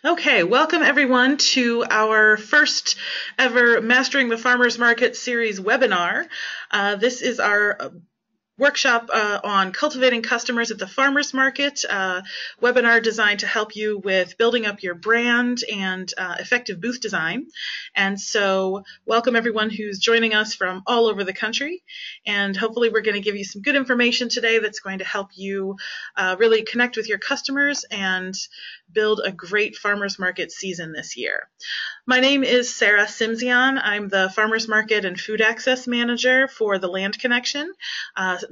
Okay, welcome everyone to our first ever Mastering the Farmers Market series webinar. This is our workshop on cultivating customers at the farmers market, webinar designed to help you with building up your brand and effective booth design. And so welcome everyone who's joining us from all over the country, and hopefully we're going to give you some good information today that's going to help you really connect with your customers and build a great farmers market season this year. My name is Sarah Simzian. I'm the Farmers Market and Food Access Manager for the Land Connection,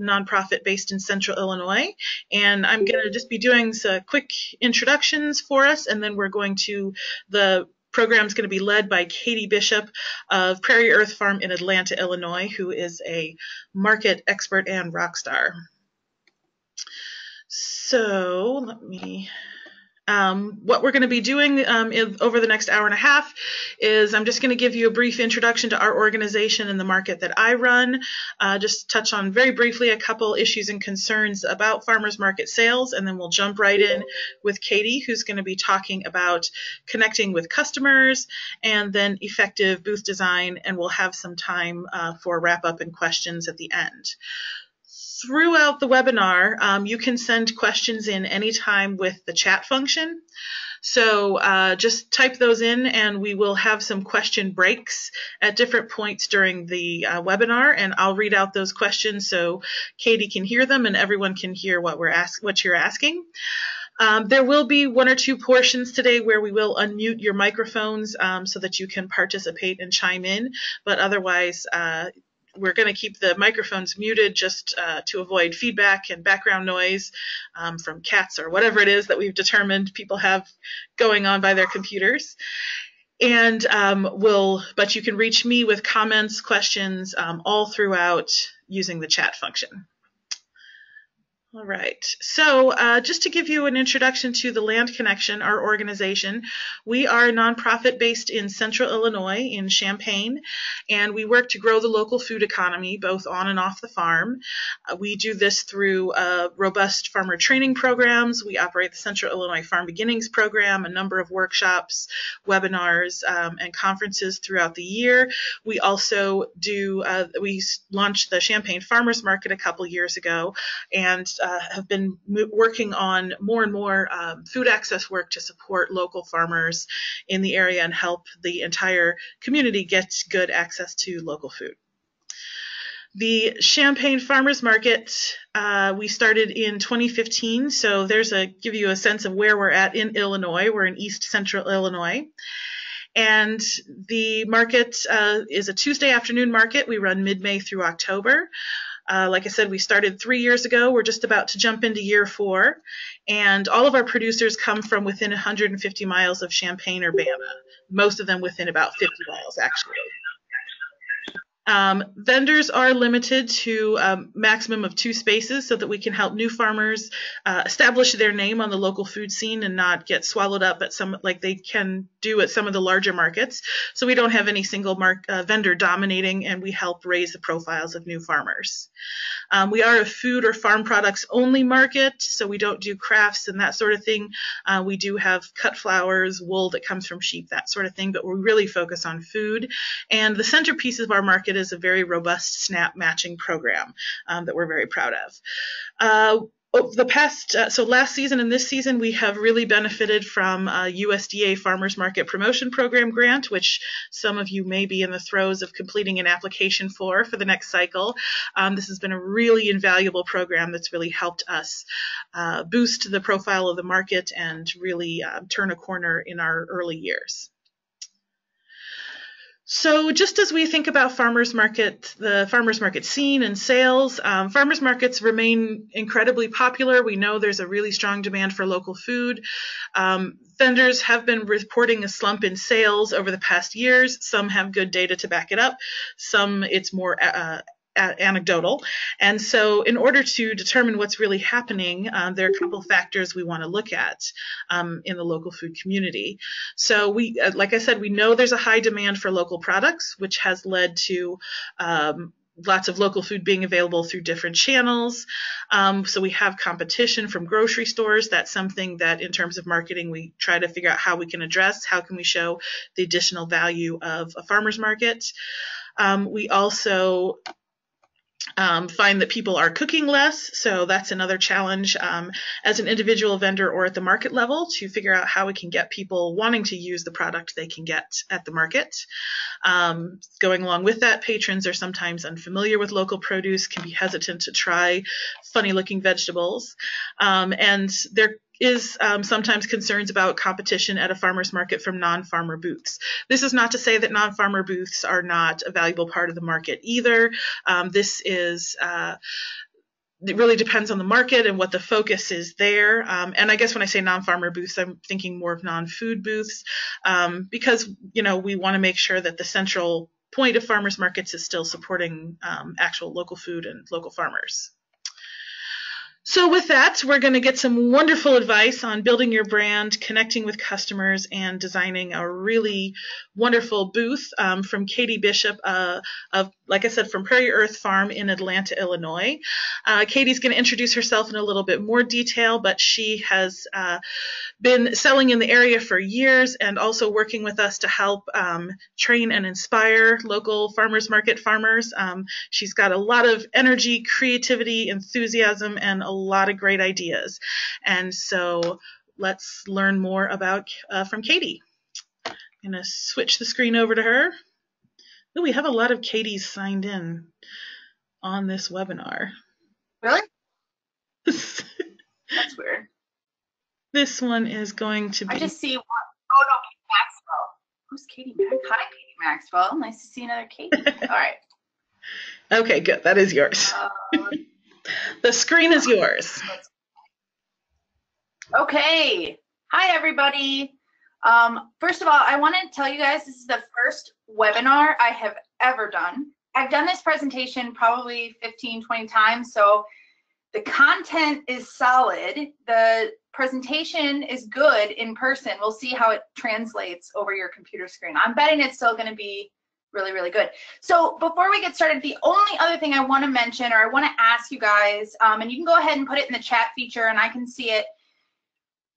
nonprofit based in Central Illinois. And I'm going to just be doing some quick introductions for us, and then the program's going to be led by Katie Bishop of PrairiErth Farm in Atlanta, Illinois, who is a market expert and rock star. So what we're going to be doing over the next hour and a half is I'm just going to give you a brief introduction to our organization and the market that I run, just touch on very briefly a couple issues and concerns about farmers market sales, and then we'll jump right in with Katie, who's going to be talking about connecting with customers and then effective booth design, and we'll have some time for wrap up and questions at the end. Throughout the webinar, you can send questions in anytime with the chat function. So just type those in, and we will have some question breaks at different points during the webinar, and I'll read out those questions so Katie can hear them and everyone can hear what you're asking. There will be one or two portions today where we will unmute your microphones so that you can participate and chime in, but otherwise we're going to keep the microphones muted just to avoid feedback and background noise from cats or whatever it is that we've determined people have going on by their computers. And but you can reach me with comments, questions all throughout using the chat function. All right, so just to give you an introduction to the Land Connection, our organization, we are a nonprofit based in Central Illinois in Champaign, and we work to grow the local food economy both on and off the farm. We do this through robust farmer training programs. We operate the Central Illinois Farm Beginnings program, a number of workshops, webinars, and conferences throughout the year. We also we launched the Champaign Farmers Market a couple years ago, and have been working on more and more food access work to support local farmers in the area and help the entire community get good access to local food. The Champaign Farmers Market, we started in 2015, so give you a sense of where we're at in Illinois. We're in East Central Illinois. And the market is a Tuesday afternoon market. We run mid-May through October. Like I said, we started 3 years ago. We're just about to jump into year 4. And all of our producers come from within 150 miles of Champaign-Urbana, most of them within about 50 miles, actually. Vendors are limited to a maximum of 2 spaces so that we can help new farmers establish their name on the local food scene and not get swallowed up at like they can do at some of the larger markets. So we don't have any single vendor dominating, and we help raise the profiles of new farmers. We are a food or farm products only market, so we don't do crafts and that sort of thing. We do have cut flowers, wool that comes from sheep, that sort of thing, but we really focus on food. And the centerpiece of our market is a very robust SNAP matching program that we're very proud of. So last season and this season, we have really benefited from a USDA Farmers Market Promotion Program grant, which some of you may be in the throes of completing an application for the next cycle. This has been a really invaluable program that's really helped us boost the profile of the market and really turn a corner in our early years. So just as we think about the farmers market scene and sales, farmers markets remain incredibly popular. We know there's a really strong demand for local food. Vendors have been reporting a slump in sales over the past years. Some have good data to back it up. Some it's more anecdotal. And so in order to determine what's really happening, there are a couple factors we want to look at in the local food community. So like I said, we know there's a high demand for local products, which has led to lots of local food being available through different channels. So we have competition from grocery stores. That's something that in terms of marketing, we try to figure out how we can address. How can we show the additional value of a farmer's market? We also find that people are cooking less, so that's another challenge as an individual vendor or at the market level to figure out how we can get people wanting to use the product they can get at the market. Going along with that, patrons are sometimes unfamiliar with local produce, can be hesitant to try funny-looking vegetables, and there is sometimes concerns about competition at a farmer's market from non-farmer booths. This is not to say that non-farmer booths are not a valuable part of the market either. It really depends on the market and what the focus is there. And I guess when I say non-farmer booths, I'm thinking more of non-food booths because, we want to make sure that the central point of farmers markets is still supporting actual local food and local farmers. So with that, we're going to get some wonderful advice on building your brand, connecting with customers, and designing a really wonderful booth from Katie Bishop like I said, from PrairiErth Farm in Atlanta, Illinois. Katie's going to introduce herself in a little bit more detail, but she has been selling in the area for years and also working with us to help train and inspire local farmers market farmers. She's got a lot of energy, creativity, enthusiasm, and a lot of great ideas. And so let's learn more about from Katie. I'm going to switch the screen over to her. Ooh, we have a lot of Katies signed in on this webinar. Really? That's weird. This one is going to be... I just see one. Oh, no, Katie Maxwell. Who's Katie Maxwell? Hi, Katie Maxwell. Nice to see another Katie. All right. Okay, good. That is yours. The screen is yours. Okay. Hi, everybody. First of all, I want to tell you guys this is the first webinar I have ever done. I've done this presentation probably 15, 20 times, so the content is solid. The presentation is good in person. We'll see how it translates over your computer screen. I'm betting it's still going to be really, really good. So before we get started, the only other thing I want to mention, or I want to ask you guys, and you can go ahead and put it in the chat feature and I can see it.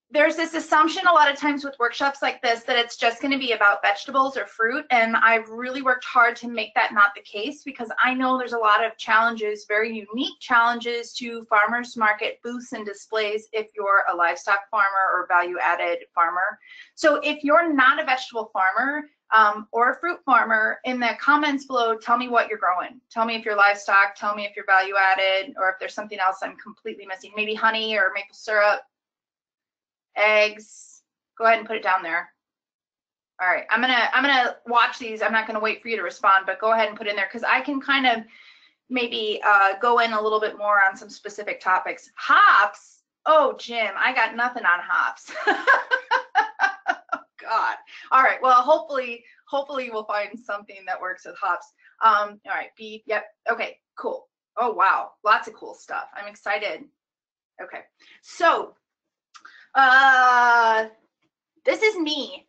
There's this assumption a lot of times with workshops like this that it's just going to be about vegetables or fruit, and I've really worked hard to make that not the case, because I know there's a lot of challenges, very unique challenges to farmers market booths and displays if you're a livestock farmer or value-added farmer. So if you're not a vegetable farmer or a fruit farmer, in the comments below, tell me what you're growing. Tell me if you're livestock, tell me if you're value-added, or if there's something else I'm completely missing, maybe honey or maple syrup. Eggs, go ahead and put it down there. All right, I'm gonna watch these. I'm not gonna wait for you to respond, but go ahead and put it in there, because I can kind of maybe go in a little bit more on some specific topics. Hops, oh Jim, I got nothing on hops. God. All right, well hopefully we'll find something that works with hops. All right, beef, yep, okay, cool. Oh wow, lots of cool stuff. I'm excited. Okay, so this is me.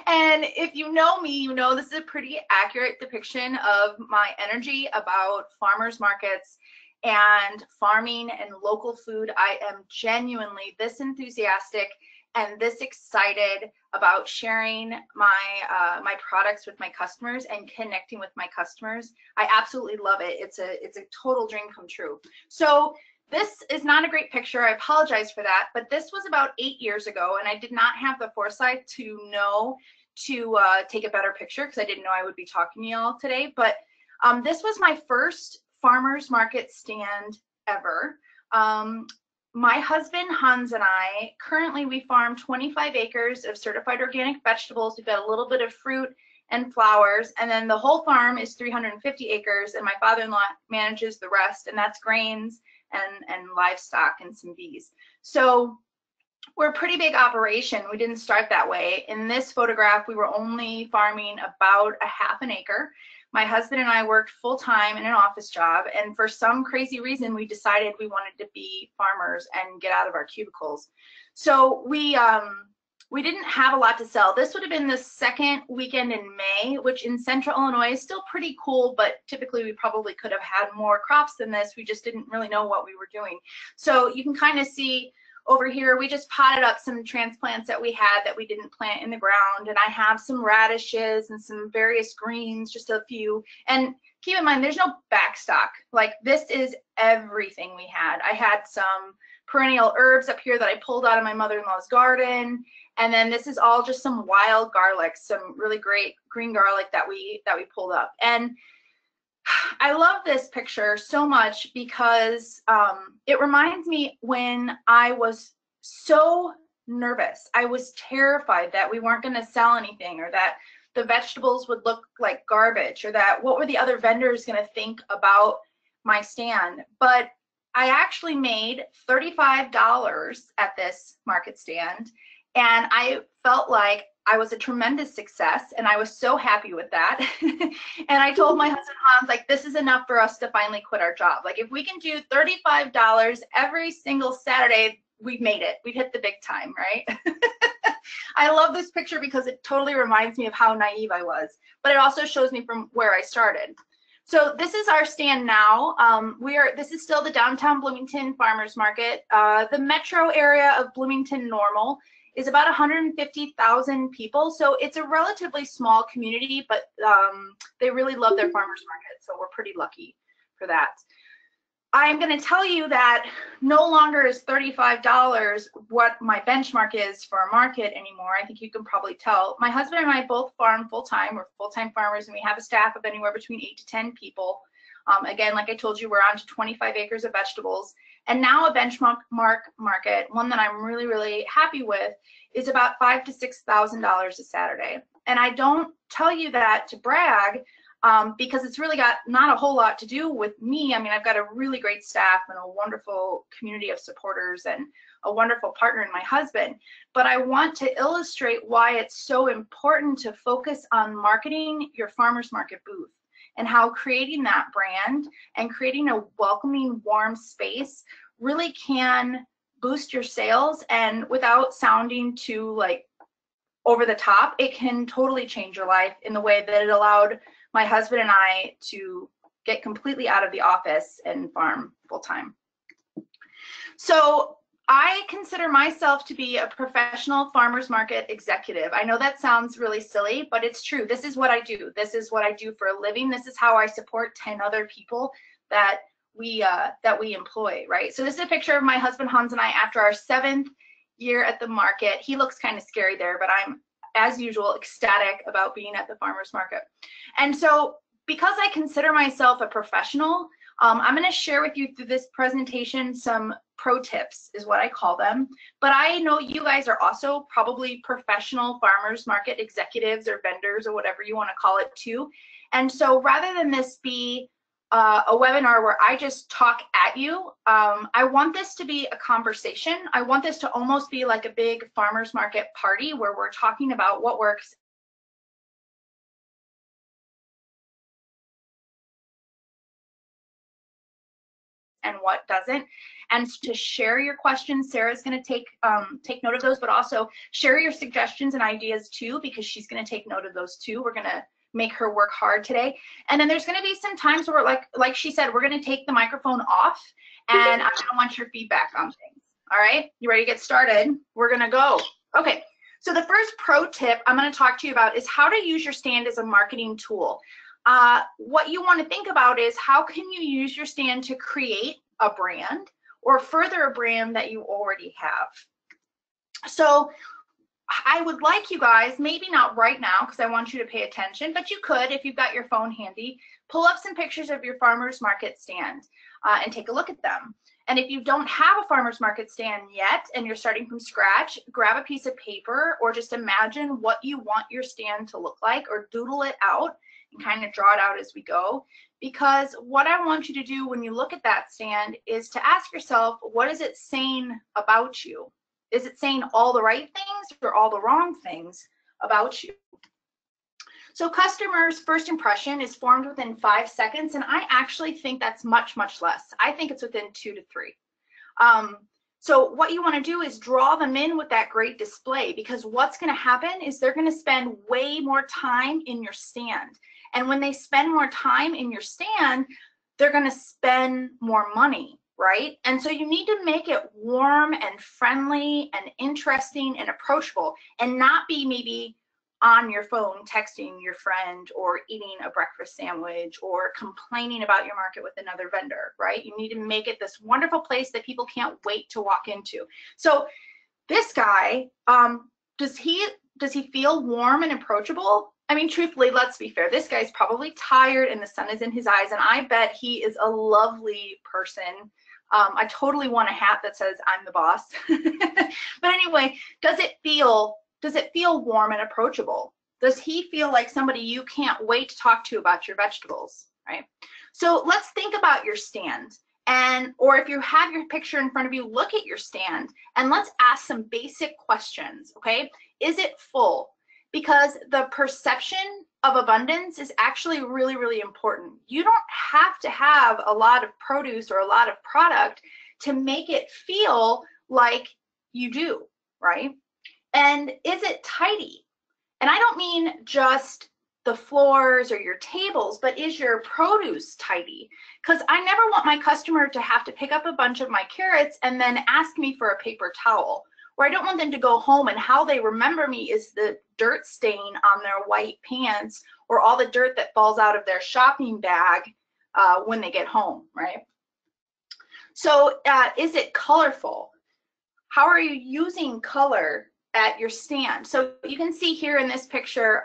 And if you know me, you know this is a pretty accurate depiction of my energy about farmers markets and farming and local food. I am genuinely this enthusiastic and this excited about sharing my my products with my customers and connecting with my customers. I absolutely love it. It's a total dream come true. So this is not a great picture. I apologize for that, but this was about 8 years ago, and I did not have the foresight to know to take a better picture, because I didn't know I would be talking to you all today. But this was my first farmers market stand ever. My husband Hans and I, currently we farm 25 acres of certified organic vegetables. We've got a little bit of fruit and flowers, and then the whole farm is 350 acres, and my father-in-law manages the rest, and that's grains and livestock and some bees. So we're a pretty big operation. We didn't start that way. In this photograph, we were only farming about a half an acre. My husband and I worked full-time in an office job, and for some crazy reason, we decided we wanted to be farmers and get out of our cubicles. So we we didn't have a lot to sell. This would have been the second weekend in May, which in Central Illinois is still pretty cool, but typically we probably could have had more crops than this. We just didn't really know what we were doing. So you can kind of see over here, we just potted up some transplants that we had that we didn't plant in the ground. And I have some radishes and some various greens, just a few. And keep in mind, there's no backstock. Like, this is everything we had. I had some perennial herbs up here that I pulled out of my mother-in-law's garden. And then this is all just some wild garlic, some really great green garlic that we pulled up. And I love this picture so much because it reminds me when I was so nervous. I was terrified that we weren't going to sell anything, or that the vegetables would look like garbage, or that what were the other vendors going to think about my stand. But I actually made $35 at this market stand, and I felt like I was a tremendous success, and I was so happy with that. And I told my husband Hans, like, this is enough for us to finally quit our job. Like, if we can do $35 every single Saturday, we've made it. We've hit the big time, right? I love this picture because it totally reminds me of how naive I was, but it also shows me from where I started. So this is our stand now. This is still the downtown Bloomington Farmers Market. The metro area of Bloomington Normal is about 150,000 people. So it's a relatively small community, but they really love their farmers market. So we're pretty lucky for that. I'm going to tell you that no longer is $35 what my benchmark is for a market anymore. I think you can probably tell. My husband and I both farm full-time. We're full-time farmers, and we have a staff of anywhere between 8 to 10 people. Again, like I told you, we're on to 25 acres of vegetables. And now a benchmark market, one that I'm really, really happy with, is about $5,000 to $6,000 a Saturday. And I don't tell you that to brag, because it's really got not a whole lot to do with me. I mean, I've got a really great staff and a wonderful community of supporters and a wonderful partner in my husband. But I want to illustrate why it's so important to focus on marketing your farmers market booth, and how creating that brand and creating a welcoming, warm space really can boost your sales. And without sounding too like over the top, it can totally change your life in the way that it allowed my husband and I to get completely out of the office and farm full time. So I consider myself to be a professional farmers market executive. I know that sounds really silly, but it's true. This is what I do. This is what I do for a living. This is how I support 10 other people that we employ, right? So this is a picture of my husband Hans and I after our 7th year at the market. He looks kind of scary there, but I'm, as usual, ecstatic about being at the farmers market. And so because I consider myself a professional, I'm going to share with you through this presentation some pro tips, is what I call them. But I know you guys are also probably professional farmers market executives or vendors or whatever you want to call it too. And so rather than this be a webinar where I just talk at you, I want this to be a conversation. I want this to almost be like a big farmers market party where we're talking about what works and what doesn't, and to share your questions. Sarah's going to take note of those, but also share your suggestions and ideas too, because she's going to take note of those too. We're going to make her work hard today. And then there's going to be some times where, like she said, we're going to take the microphone off, and I'm going to want your feedback on things. All right, you ready to get started? We're going to go. Okay, so the first pro tip I'm going to talk to you about is how to use your stand as a marketing tool. What you want to think about is, how can you use your stand to create a brand or further a brand that you already have? So I would like you guys, maybe not right now because I want you to pay attention, but you could, if you've got your phone handy, pull up some pictures of your farmers market stand and take a look at them. And if you don't have a farmers market stand yet and you're starting from scratch, grab a piece of paper or just imagine what you want your stand to look like, or doodle it out and kind of draw it out as we go. Because what I want you to do when you look at that stand is to ask yourself, what is it saying about you? Is it saying all the right things or all the wrong things about you? So customers' first impression is formed within 5 seconds, and I actually think that's much, much less. I think it's within 2 to 3. So what you want to do is draw them in with that great display, because what's going to happen is they're going to spend way more time in your stand. And when they spend more time in your stand, they're going to spend more money, right? And so you need to make it warm and friendly and interesting and approachable, and not be maybe on your phone texting your friend or eating a breakfast sandwich or complaining about your market with another vendor, right? You need to make it this wonderful place that people can't wait to walk into. So this guy, does he feel warm and approachable? I mean, truthfully, let's be fair. This guy's probably tired and the sun is in his eyes, and I bet he is a lovely person. I totally want a hat that says I'm the boss. But anyway, does it feel warm and approachable? Does he feel like somebody you can't wait to talk to about your vegetables, right? So let's think about your stand. Or if you have your picture in front of you, look at your stand and let's ask some basic questions, okay? Is it full? Because the perception of abundance is actually really, really important. You don't have to have a lot of produce or a lot of product to make it feel like you do, right? And is it tidy? And I don't mean just the floors or your tables, but is your produce tidy? Because I never want my customer to have to pick up a bunch of my carrots and then ask me for a paper towel. Or I don't want them to go home and how they remember me is the dirt stain on their white pants or all the dirt that falls out of their shopping bag when they get home, right? So is it colorful? How are you using color at your stand? So you can see here in this picture,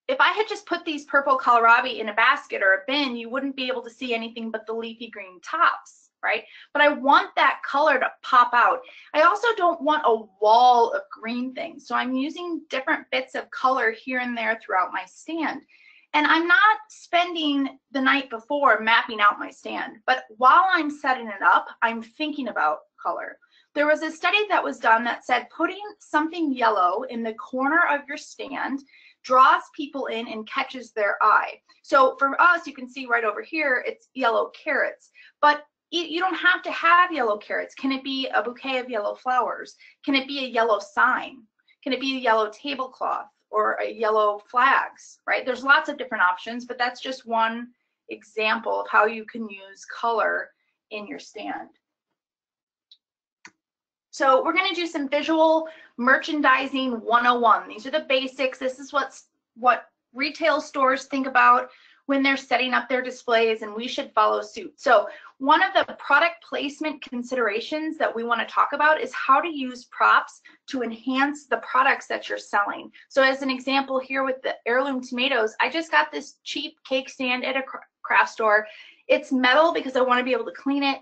if I had just put these purple kohlrabi in a basket or a bin, you wouldn't be able to see anything but the leafy green tops, right? But I want that color to pop out. I also don't want a wall of green things. So I'm using different bits of color here and there throughout my stand. And I'm not spending the night before mapping out my stand, but while I'm setting it up, I'm thinking about color. There was a study that was done that said putting something yellow in the corner of your stand draws people in and catches their eye. So for us, you can see right over here, it's yellow carrots, but you don't have to have yellow carrots. Can it be a bouquet of yellow flowers? Can it be a yellow sign? Can it be a yellow tablecloth or a yellow flags, right? There's lots of different options, but that's just one example of how you can use color in your stand. So we're going to do some visual merchandising 101. These are the basics. This is what retail stores think about when they're setting up their displays, and we should follow suit. So one of the product placement considerations that we want to talk about is how to use props to enhance the products that you're selling. So as an example here with the heirloom tomatoes, I just got this cheap cake stand at a craft store. It's metal because I want to be able to clean it.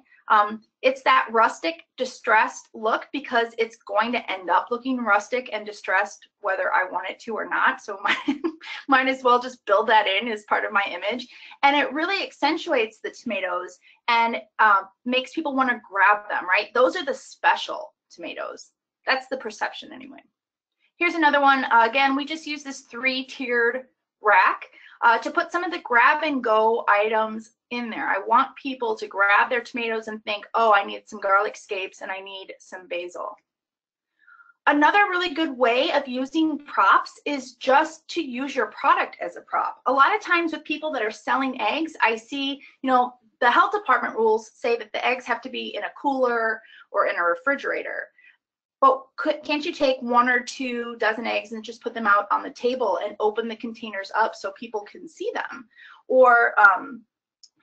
It's that rustic, distressed look because it's going to end up looking rustic and distressed whether I want it to or not. So might as well just build that in as part of my image. And it really accentuates the tomatoes and makes people want to grab them, right? Those are the special tomatoes. That's the perception anyway. Here's another one. Again, we just use this 3-tiered rack to put some of the grab and go items in there. I want people to grab their tomatoes and think, oh, I need some garlic scapes and I need some basil. Another really good way of using props is just to use your product as a prop. A lot of times with people that are selling eggs, I see, the health department rules say that the eggs have to be in a cooler or in a refrigerator. But can't you take 1 or 2 dozen eggs and just put them out on the table and open the containers up so people can see them? Or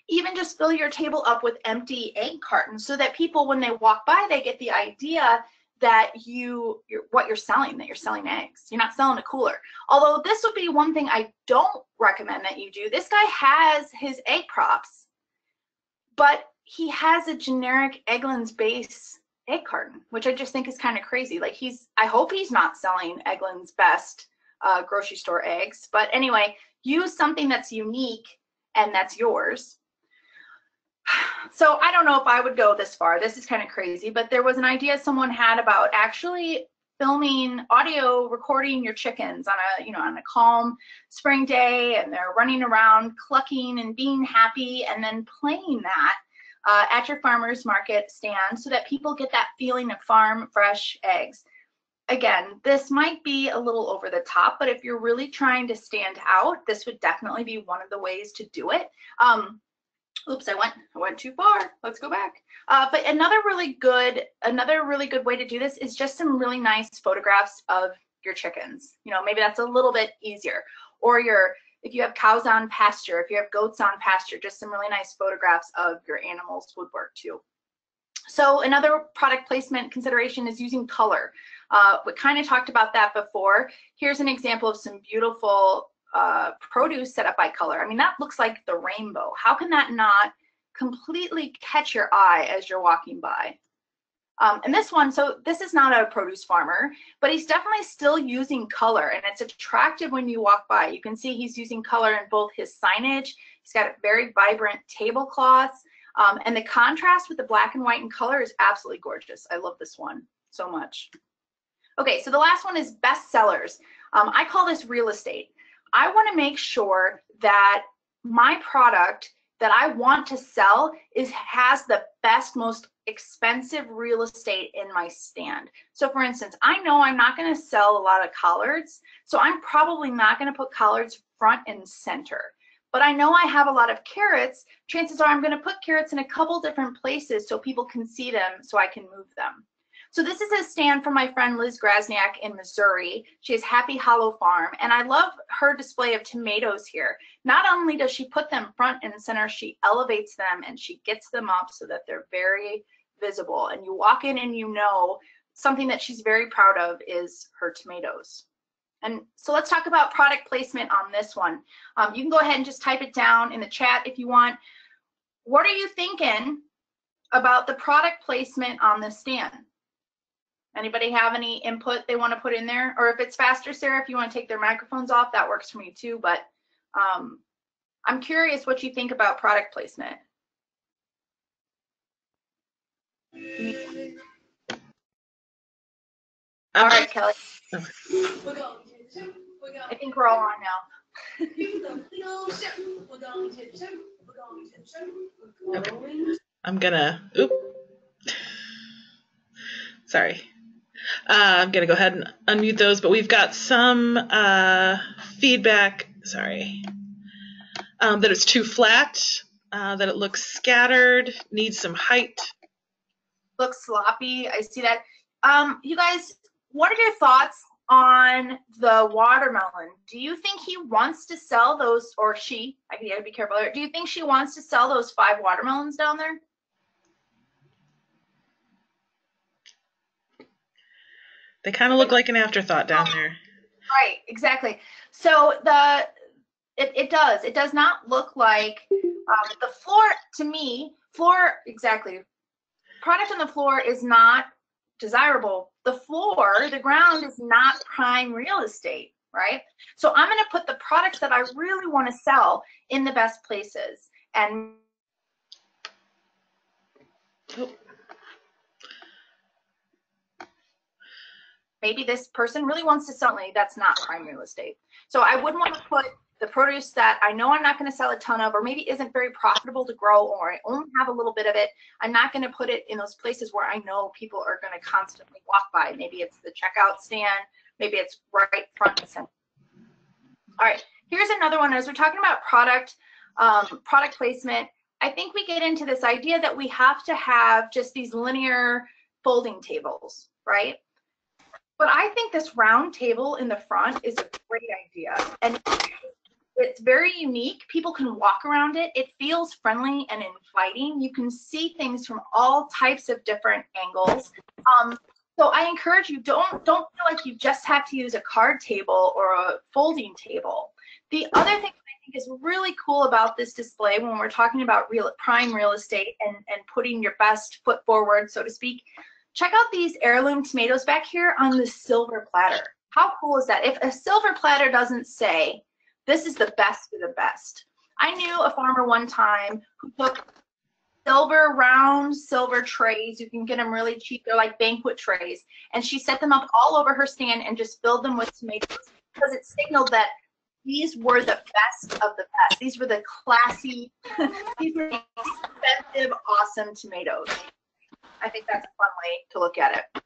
even just fill your table up with empty egg cartons so that people, when they walk by, they get the idea that what you're selling, that you're selling eggs. You're not selling a cooler. Although this would be one thing I don't recommend that you do. This guy has his egg props, but he has a generic Eggland's base egg carton, which I just think is kind of crazy. Like I hope he's not selling Eggland's best grocery store eggs. But anyway, use something that's unique and that's yours. So I don't know if I would go this far. This is kind of crazy, but there was an idea someone had about actually filming audio recording your chickens on a calm spring day, and they're running around clucking and being happy, and then playing that at your farmer's market stand so that people get that feeling of farm fresh eggs. Again, this might be a little over the top, but if you're really trying to stand out, this would definitely be one of the ways to do it. Oops, I went too far. Let's go back. But another really good way to do this is just some really nice photographs of your chickens. You know, maybe that's a little bit easier. Or if you have cows on pasture, if you have goats on pasture, just some really nice photographs of your animals would work too. So another product placement consideration is using color. We kind of talked about that before. Here's an example of some beautiful produce set up by color. I mean, that looks like the rainbow. How can that not completely catch your eye as you're walking by? And this one, so this is not a produce farmer, but he's definitely still using color, and it's attractive when you walk by. You can see he's using color in both his signage. He's got very vibrant tablecloths, and the contrast with the black and white in color is absolutely gorgeous. I love this one so much. Okay, so the last one is best sellers. I call this real estate. I want to make sure that my product that I want to sell has the best, most expensive real estate in my stand. So for instance, I know I'm not going to sell a lot of collards, so I'm probably not going to put collards front and center. But I know I have a lot of carrots. Chances are I'm going to put carrots in a couple different places so people can see them, so I can move them. So this is a stand from my friend Liz Grasniak in Missouri. She has Happy Hollow Farm, and I love her display of tomatoes here. Not only does she put them front and center, she elevates them and she gets them up so that they're very visible. And you walk in and you know something that she's very proud of is her tomatoes. And so let's talk about product placement on this one. You can go ahead and just type it down in the chat if you want. What are you thinking about the product placement on this stand? Anybody have any input they want to put in there? Or if it's faster, Sarah, if you want to take their microphones off, that works for me too. But I'm curious what you think about product placement. All right, Kelly. I think we're all on now. Okay. I'm gonna, sorry. I'm gonna go ahead and unmute those, but we've got some feedback, sorry, that it's too flat, that it looks scattered, needs some height. Looks sloppy, I see that. You guys, what are your thoughts on the watermelon? Do you think he wants to sell those, or she, I gotta be careful here, do you think she wants to sell those 5 watermelons down there? They kind of look like an afterthought down there. Right, exactly. So it does not look like the floor, to me, exactly. Product on the floor is not desirable. The floor, the ground is not prime real estate, right? So I'm going to put the products that I really want to sell in the best places. And maybe this person really wants to sell something that's not prime real estate. So I wouldn't want to put the produce that I know I'm not going to sell a ton of, or maybe isn't very profitable to grow, or I only have a little bit of it. I'm not going to put it in those places where I know people are going to constantly walk by. Maybe it's the checkout stand, maybe it's right front and center. All right, here's another one. As we're talking about product placement, I think we get into this idea that we have to have just these linear folding tables, right? But I think this round table in the front is a great idea, and it's very unique. People can walk around it. It feels friendly and inviting. You can see things from all types of different angles. So I encourage you, don't feel like you just have to use a card table or a folding table. The other thing that I think is really cool about this display when we're talking about prime real estate and putting your best foot forward, so to speak, check out these heirloom tomatoes back here on the silver platter. How cool is that? If a silver platter doesn't say, this is the best of the best. I knew a farmer one time who took round silver trays. You can get them really cheap. They're like banquet trays. And she set them up all over her stand and just filled them with tomatoes because it signaled that these were the best of the best. These were the classy, these were the expensive, awesome tomatoes. I think that's a fun way to look at it.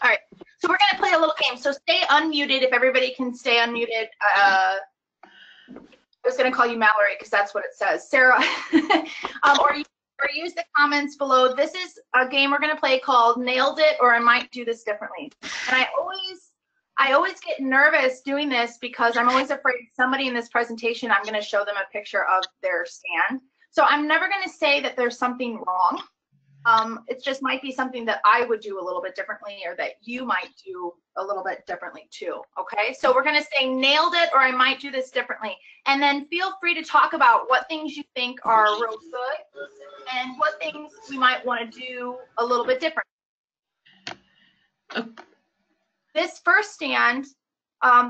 All right, so we're gonna play a little game. So stay unmuted if everybody can stay unmuted. I was gonna call you Mallory because that's what it says. Sarah, or use the comments below. This is a game we're gonna play called Nailed It, or I Might Do This Differently. And I always get nervous doing this because I'm always afraid somebody in this presentation, I'm gonna show them a picture of their stand. So I'm never gonna say that there's something wrong. It just might be something that I would do a little bit differently, or that you might do a little bit differently too, okay? So we're gonna say nailed it, or I might do this differently. And then feel free to talk about what things you think are real good and what things we might wanna do a little bit different. This first stand,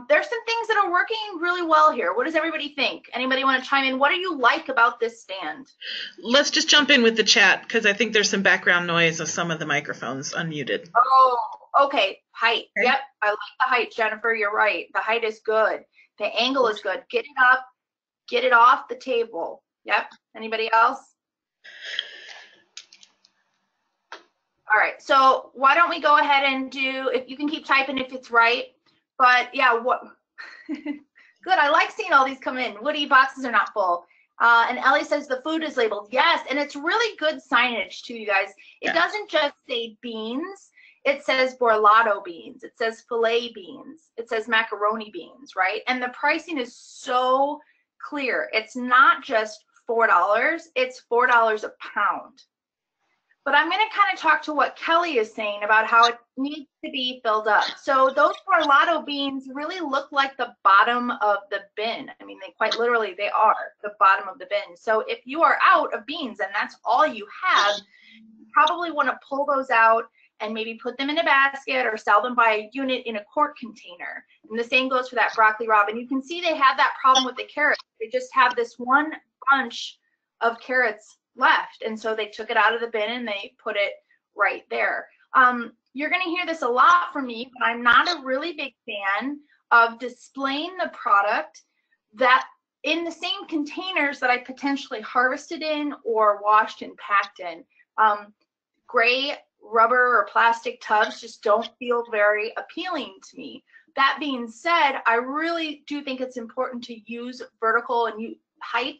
there's some things that are working really well here. What does everybody think? Anybody want to chime in? What do you like about this stand? Let's just jump in with the chat because I think there's some background noise of some of the microphones unmuted. Oh, okay. Height. Okay. Yep. I like the height, Jennifer. You're right. The height is good. The angle is good. Get it up. Get it off the table. Yep. Anybody else? All right. So why don't we go ahead and do, if you can keep typing if it's right. But yeah, what good. I like seeing all these come in. Woody, boxes are not full. And Ellie says the food is labeled. Yes, and it's really good signage too, you guys. It doesn't just say beans. It says borlato beans. It says filet beans. It says macaroni beans, right? And the pricing is so clear. It's not just $4. It's $4 a pound. But I'm going to kind of talk to what Kelly is saying about how it needs to be filled up. So those borlato beans really look like the bottom of the bin. I mean, they quite literally, they are the bottom of the bin. So if you are out of beans and that's all you have, you probably want to pull those out and maybe put them in a basket or sell them by unit in a quart container. And the same goes for that broccoli rabe. And you can see they have that problem with the carrots. They just have this one bunch of carrots left, and so they took it out of the bin and they put it right there. You're going to hear this a lot from me, but I'm not a really big fan of displaying the product that in the same containers that I potentially harvested in or washed and packed in. Gray rubber or plastic tubs just don't feel very appealing to me. That being said, I really do think it's important to use vertical and height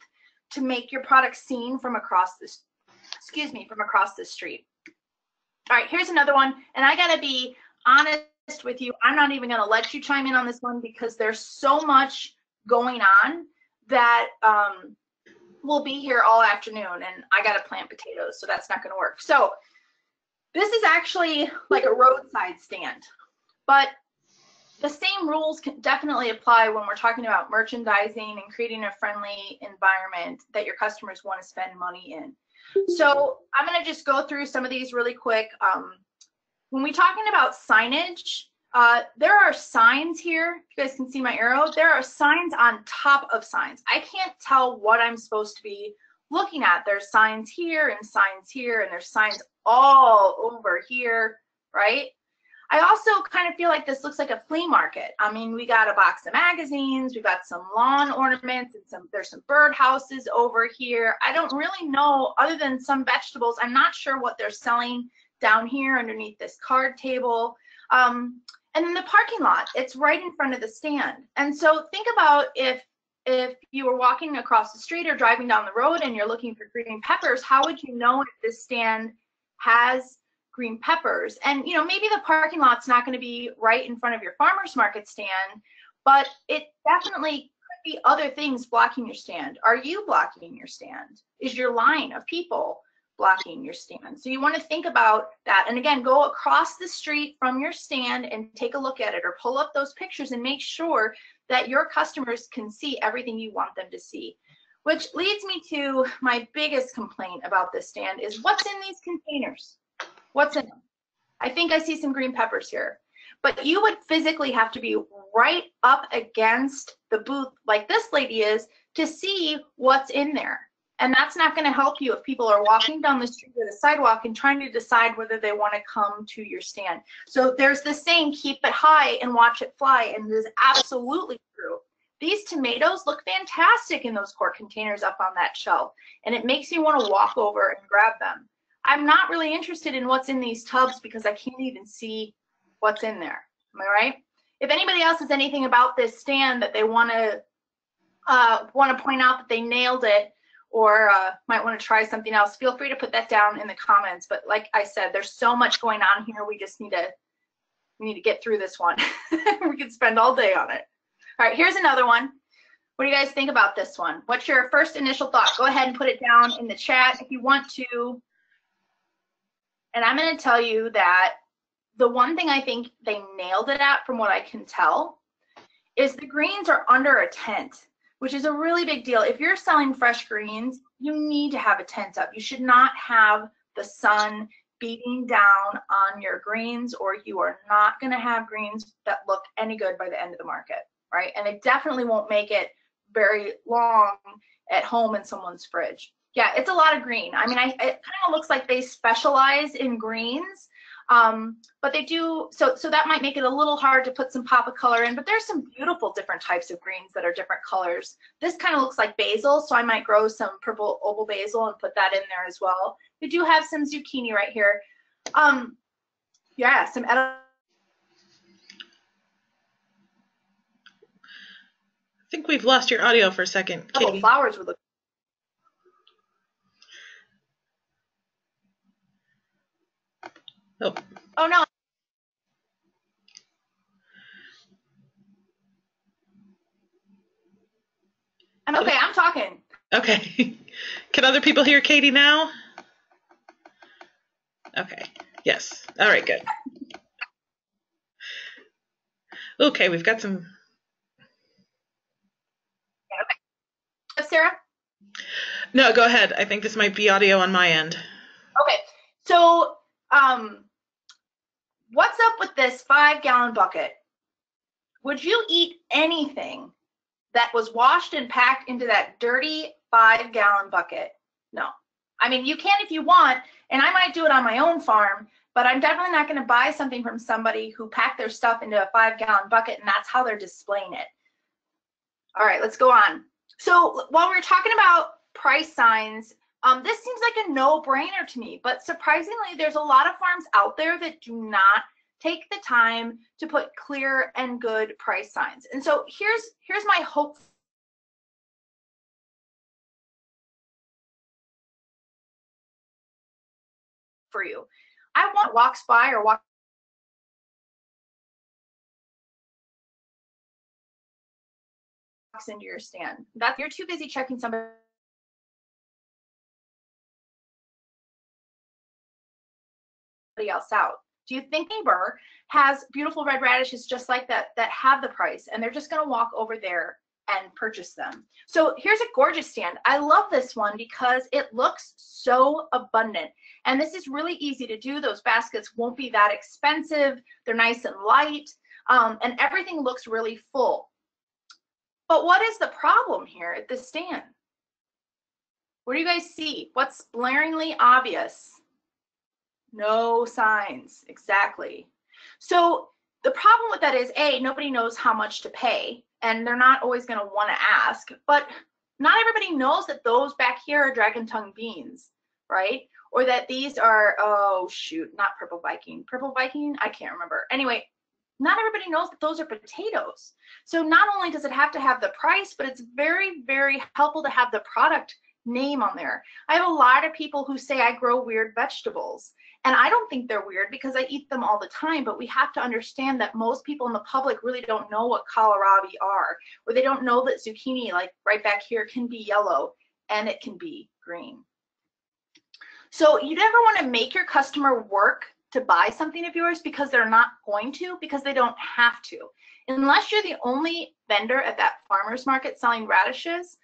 to make your product seen from across this, from across the street. All right, here's another one, and I gotta be honest with you, I'm not even gonna let you chime in on this one because there's so much going on that we'll be here all afternoon, and I gotta plant potatoes, so that's not gonna work. So this is actually like a roadside stand, but the same rules can definitely apply when we're talking about merchandising and creating a friendly environment that your customers want to spend money in. So I'm going to just go through some of these really quick. When we're talking about signage, there are signs here. You guys can see my arrow. There are signs on top of signs. I can't tell what I'm supposed to be looking at. There's signs here and signs here, and there's signs all over here, right? I also kind of feel like this looks like a flea market. I mean, we got a box of magazines, we've got some lawn ornaments, and there's some bird houses over here. I don't really know, other than some vegetables, I'm not sure what they're selling down here underneath this card table. And then the parking lot, it's right in front of the stand. And so think about if you were walking across the street or driving down the road and you're looking for green peppers, how would you know if this stand has green peppers? And you know, maybe the parking lot's not going to be right in front of your farmer's market stand, but it definitely could be other things blocking your stand. Are you blocking your stand? Is your line of people blocking your stand? So you want to think about that, and again, go across the street from your stand and take a look at it, or pull up those pictures and make sure that your customers can see everything you want them to see. Which leads me to my biggest complaint about this stand is what's in these containers. What's in them? I think I see some green peppers here, but you would physically have to be right up against the booth like this lady is to see what's in there. And that's not going to help you if people are walking down the street or the sidewalk and trying to decide whether they want to come to your stand. So there's this saying, keep it high and watch it fly, and it is absolutely true. These tomatoes look fantastic in those quart containers up on that shelf, and it makes me want to walk over and grab them. I'm not really interested in what's in these tubs because I can't even see what's in there. Am I right? If anybody else has anything about this stand that they want to point out that they nailed it, or might want to try something else, feel free to put that down in the comments. But like I said, there's so much going on here. We just need to get through this one. We could spend all day on it. All right, here's another one. What do you guys think about this one? What's your first initial thought? Go ahead and put it down in the chat if you want to. And I'm going to tell you that the one thing I think they nailed it at, from what I can tell, is the greens are under a tent, which is a really big deal. If you're selling fresh greens, you need to have a tent up. You should not have the sun beating down on your greens, or you are not going to have greens that look any good by the end of the market, right? And they definitely won't make it very long at home in someone's fridge. Yeah, it's a lot of green. I mean, it kind of looks like they specialize in greens, but they do, so that might make it a little hard to put some pop of color in, but there's some beautiful different types of greens that are different colors. This kind of looks like basil, so I might grow some purple oval basil and put that in there as well. We do have some zucchini right here. Yeah, some edible. I think we've lost your audio for a second, Katie. Flowers would look. Oh. Oh no. Okay, I'm talking. Okay. Can other people hear Katie now? Okay. Yes. All right, good. Okay, we've got some. Sarah? No, go ahead. I think this might be audio on my end. Okay. So, what's up with this 5-gallon bucket? Would you eat anything that was washed and packed into that dirty 5-gallon bucket? No. I mean, you can if you want, and I might do it on my own farm, but I'm definitely not going to buy something from somebody who packed their stuff into a 5-gallon bucket and that's how they're displaying it. All right, let's go on. So while we're talking about price signs, this seems like a no-brainer to me, but surprisingly, there's a lot of farms out there that do not take the time to put clear and good price signs. And so here's my hope for you. I want walks by or walks into your stand. That you're too busy checking somebody else out. Do you think neighbor has beautiful red radishes just like that have the price and they're just going to walk over there and purchase them? So here's a gorgeous stand. I love this one because it looks so abundant, and this is really easy to do. Those baskets won't be that expensive. They're nice and light, and everything looks really full. But what is the problem here at this stand? What do you guys see? What's blaringly obvious? No signs, exactly. So the problem with that is, A, nobody knows how much to pay, and they're not always going to want to ask, but not everybody knows that those back here are dragon tongue beans, right? Or that these are, oh shoot, not purple Viking. Purple Viking, I can't remember. Anyway, not everybody knows that those are potatoes. So not only does it have to have the price, but it's very, very helpful to have the product name on there. I have a lot of people who say I grow weird vegetables, and I don't think they're weird because I eat them all the time, but we have to understand that most people in the public really don't know what kohlrabi are, or they don't know that zucchini, like right back here, can be yellow and it can be green. So you never want to make your customer work to buy something of yours because they're not going to, because they don't have to. Unless you're the only vendor at that farmer's market selling radishes,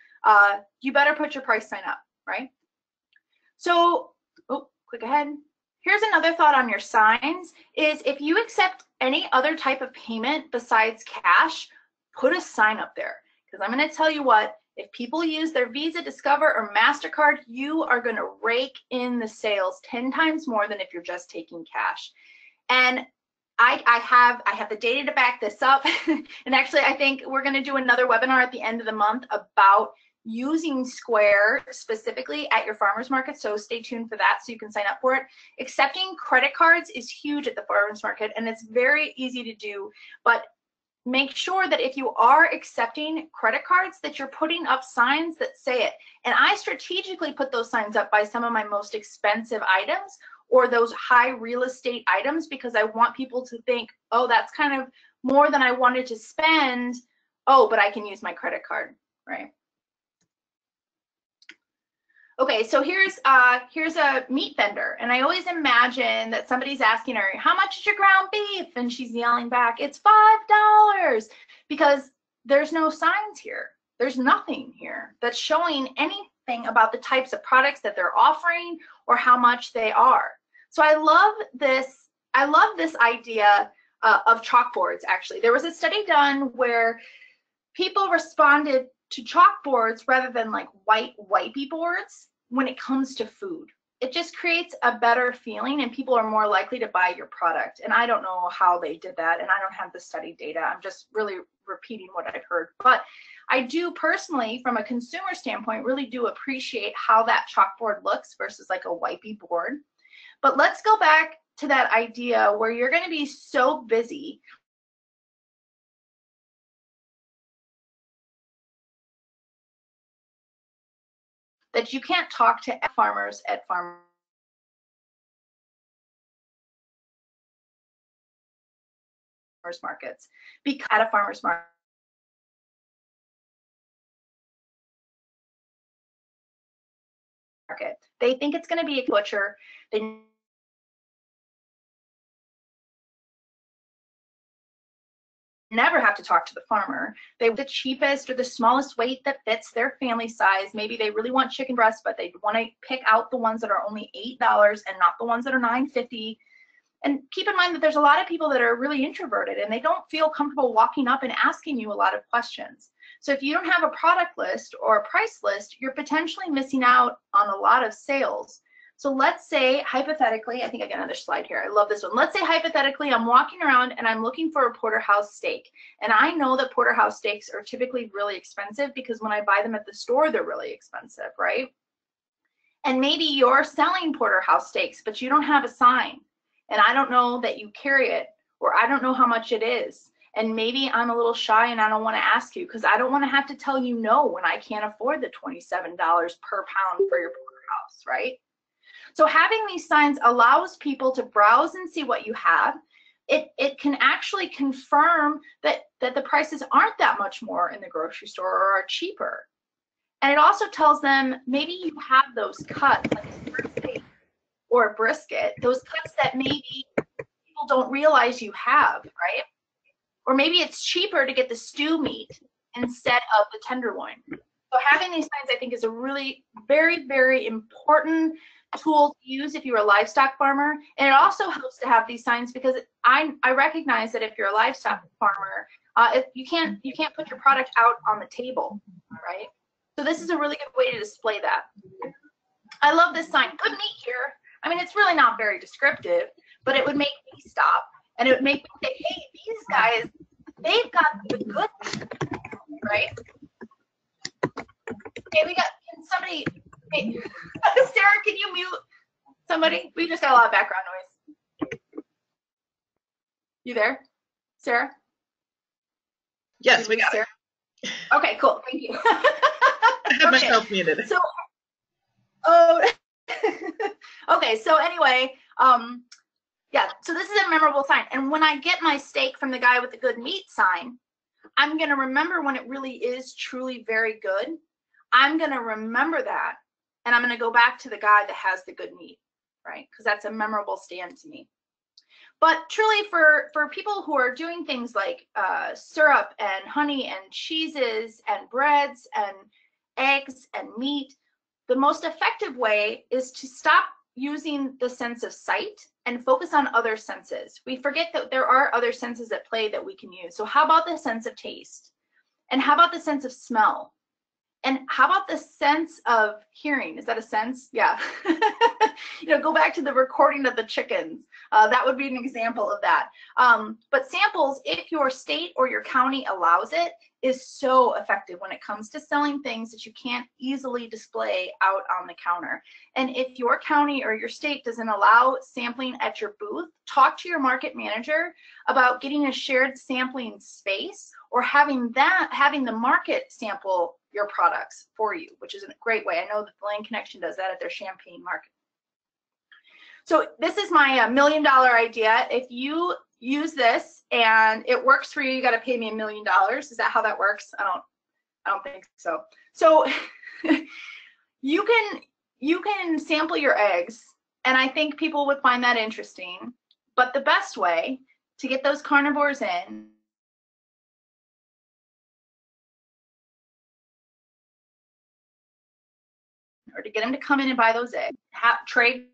you better put your price sign up, right? So, oh, click ahead. Here's another thought on your signs is if you accept any other type of payment besides cash, put a sign up there. Because I'm going to tell you what, if people use their Visa, Discover, or MasterCard, you are going to rake in the sales 10 times more than if you're just taking cash. And I have the data to back this up. And actually, I think we're going to do another webinar at the end of the month about using Square specifically at your farmers market. So stay tuned for that so you can sign up for it. Accepting credit cards is huge at the farmers market, and it's very easy to do. But make sure that if you are accepting credit cards, that you're putting up signs that say it. And I strategically put those signs up by some of my most expensive items or those high real estate items, because I want people to think, oh, that's kind of more than I wanted to spend. Oh, but I can use my credit card, right? Okay, so here's a meat vendor, and I always imagine that somebody's asking her, how much is your ground beef? And she's yelling back, it's $5, because there's no signs here. There's nothing here that's showing anything about the types of products that they're offering or how much they are. So I love this idea of chalkboards. Actually, there was a study done where people responded to chalkboards rather than like whitey boards when it comes to food. It just creates a better feeling, and people are more likely to buy your product. And I don't know how they did that, and I don't have the study data. I'm just really repeating what I've heard. But I do personally, from a consumer standpoint, really do appreciate how that chalkboard looks versus like a whitey board. But let's go back to that idea where you're going to be so busy that you can't talk to farmers at farmers markets, because at a farmers market, they think it's going to be a butcher. They never have to talk to the farmer. They want the cheapest or the smallest weight that fits their family size. Maybe they really want chicken breast, but they want to pick out the ones that are only $8 and not the ones that are $9.50. And keep in mind that there's a lot of people that are really introverted and they don't feel comfortable walking up and asking you a lot of questions. So if you don't have a product list or a price list, you're potentially missing out on a lot of sales. So let's say hypothetically, I think I got another slide here. I love this one. Let's say hypothetically, I'm walking around and I'm looking for a porterhouse steak. And I know that porterhouse steaks are typically really expensive because when I buy them at the store, they're really expensive, right? And maybe you're selling porterhouse steaks, but you don't have a sign. And I don't know that you carry it, or I don't know how much it is. And maybe I'm a little shy and I don't want to ask you because I don't want to have to tell you no when I can't afford the $27 per pound for your porterhouse, right? So having these signs allows people to browse and see what you have. It can actually confirm that the prices aren't that much more in the grocery store or are cheaper. And it also tells them maybe you have those cuts, like a steak or a brisket, those cuts that maybe people don't realize you have, right? Or maybe it's cheaper to get the stew meat instead of the tenderloin. So having these signs, I think, is a really very, very important tool to use if you're a livestock farmer. And it also helps to have these signs because I recognize that if you're a livestock farmer, you can't put your product out on the table, right? So this is a really good way to display that. I love this sign, good meat here. I mean, it's really not very descriptive, but it would make me stop and it would make me say, hey, these guys, they've got the good meat, right? Okay, we got somebody. Hey, Sarah, can you mute somebody? We just got a lot of background noise. You there, Sarah? Yes, we got Sarah. It. Okay, cool. Thank you. I have myself muted. So, okay. So anyway, yeah. So this is a memorable sign, and when I get my steak from the guy with the good meat sign, I'm gonna remember when it really is truly very good. I'm gonna remember that. And I'm going to go back to the guy that has the good meat, right? Because that's a memorable stand to me. But truly, for people who are doing things like syrup and honey and cheeses and breads and eggs and meat, the most effective way is to stop using the sense of sight and focus on other senses. We forget that there are other senses at play that we can use. So how about the sense of taste? And how about the sense of smell? And how about the sense of hearing? Is that a sense? Yeah. You know, go back to the recording of the chickens. That would be an example of that. But samples, if your state or your county allows it, is so effective when it comes to selling things that you can't easily display out on the counter. And if your county or your state doesn't allow sampling at your booth, talk to your market manager about getting a shared sampling space, or having the market sample your products for you, which is a great way. I know that the Lane Connection does that at their Champaign market. So this is my $1 million idea. If you use this and it works for you, you got to pay me $1 million. Is that how that works? I don't think so. So you can sample your eggs, and I think people would find that interesting. But the best way to get those carnivores in or to get them to come in and buy those eggs, trade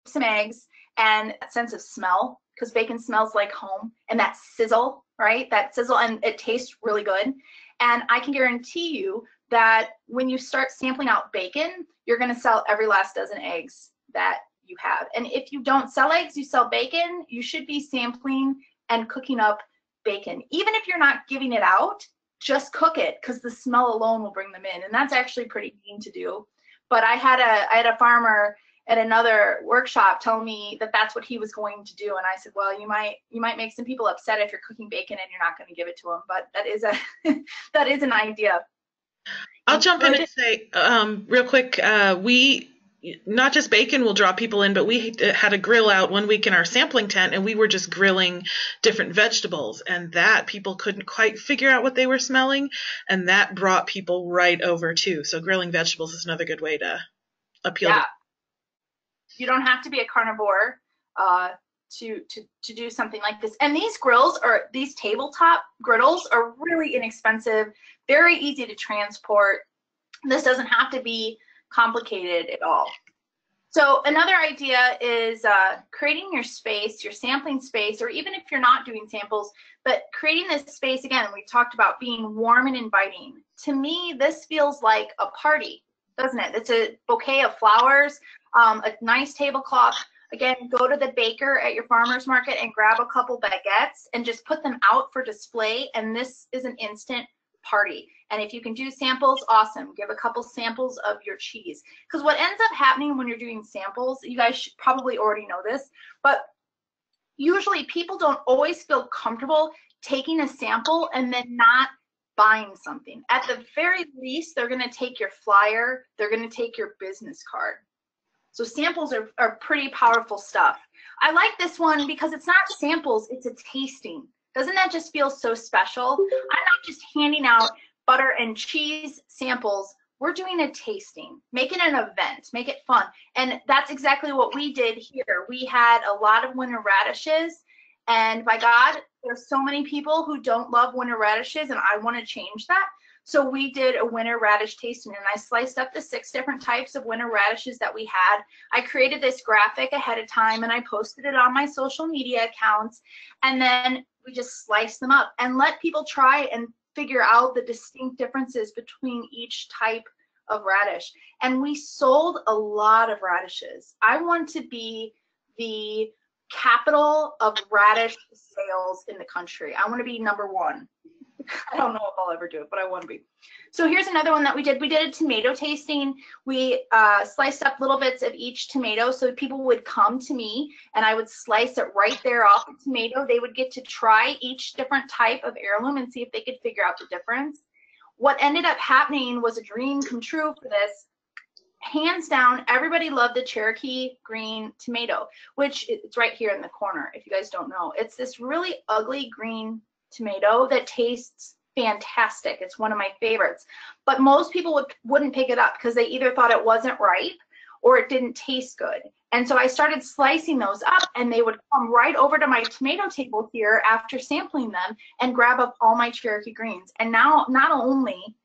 some eggs, and that sense of smell, because bacon smells like home, and that sizzle, right? That sizzle, and it tastes really good. And I can guarantee you that when you start sampling out bacon, you're going to sell every last dozen eggs that you have. And if you don't sell eggs, you sell bacon, you should be sampling and cooking up bacon. Even if you're not giving it out, just cook it, because the smell alone will bring them in. And that's actually pretty mean to do. But I had a farmer at another workshop tell me that that's what he was going to do, and I said, well, you might make some people upset if you're cooking bacon and you're not going to give it to them, but that is that is an idea. I'll jump in and say real quick, we not just bacon will draw people in, but we had a grill out one week in our sampling tent, and we were just grilling different vegetables, and that people couldn't quite figure out what they were smelling, and that brought people right over too. So grilling vegetables is another good way to appeal to. You don't have to be a carnivore to do something like this. And these grills, or these tabletop griddles, are really inexpensive, very easy to transport. This doesn't have to be complicated at all. So another idea is creating your space, your sampling space, or even if you're not doing samples, but creating this space, again, we talked about being warm and inviting. To me, this feels like a party, doesn't it? It's a bouquet of flowers, a nice tablecloth. Again, go to the baker at your farmer's market and grab a couple baguettes and just put them out for display, and this is an instant party. And if you can do samples, awesome. Give a couple samples of your cheese, because what ends up happening when you're doing samples, you guys should probably already know this, but usually people don't always feel comfortable taking a sample and then not buying something. At the very least, they're going to take your flyer, they're going to take your business card. So samples are pretty powerful stuff. I like this one because it's not samples, it's a tasting. Doesn't that just feel so special? I'm not just handing out butter and cheese samples. We're doing a tasting. Make it an event, make it fun. And that's exactly what we did here. We had a lot of winter radishes, and by God, there's so many people who don't love winter radishes, and I want to change that. So we did a winter radish tasting, and I sliced up the 6 different types of winter radishes that we had. I created this graphic ahead of time, and I posted it on my social media accounts, and then we just sliced them up and let people try and figure out the distinct differences between each type of radish. And we sold a lot of radishes. I want to be the capital of radish sales in the country. I want to be #1. I don't know if I'll ever do it, but I want to be. So here's another one that we did. We did a tomato tasting. We sliced up little bits of each tomato, so people would come to me and I would slice it right there off the tomato. They would get to try each different type of heirloom and see if they could figure out the difference. What ended up happening was a dream come true for this. Hands down, everybody loved the Cherokee green tomato, which it's right here in the corner if you guys don't know. It's this really ugly green tomato that tastes fantastic. It's one of my favorites, but most people wouldn't pick it up because they either thought it wasn't ripe or it didn't taste good. And so I started slicing those up, and they would come right over to my tomato table here after sampling them and grab up all my Cherokee greens. And now not only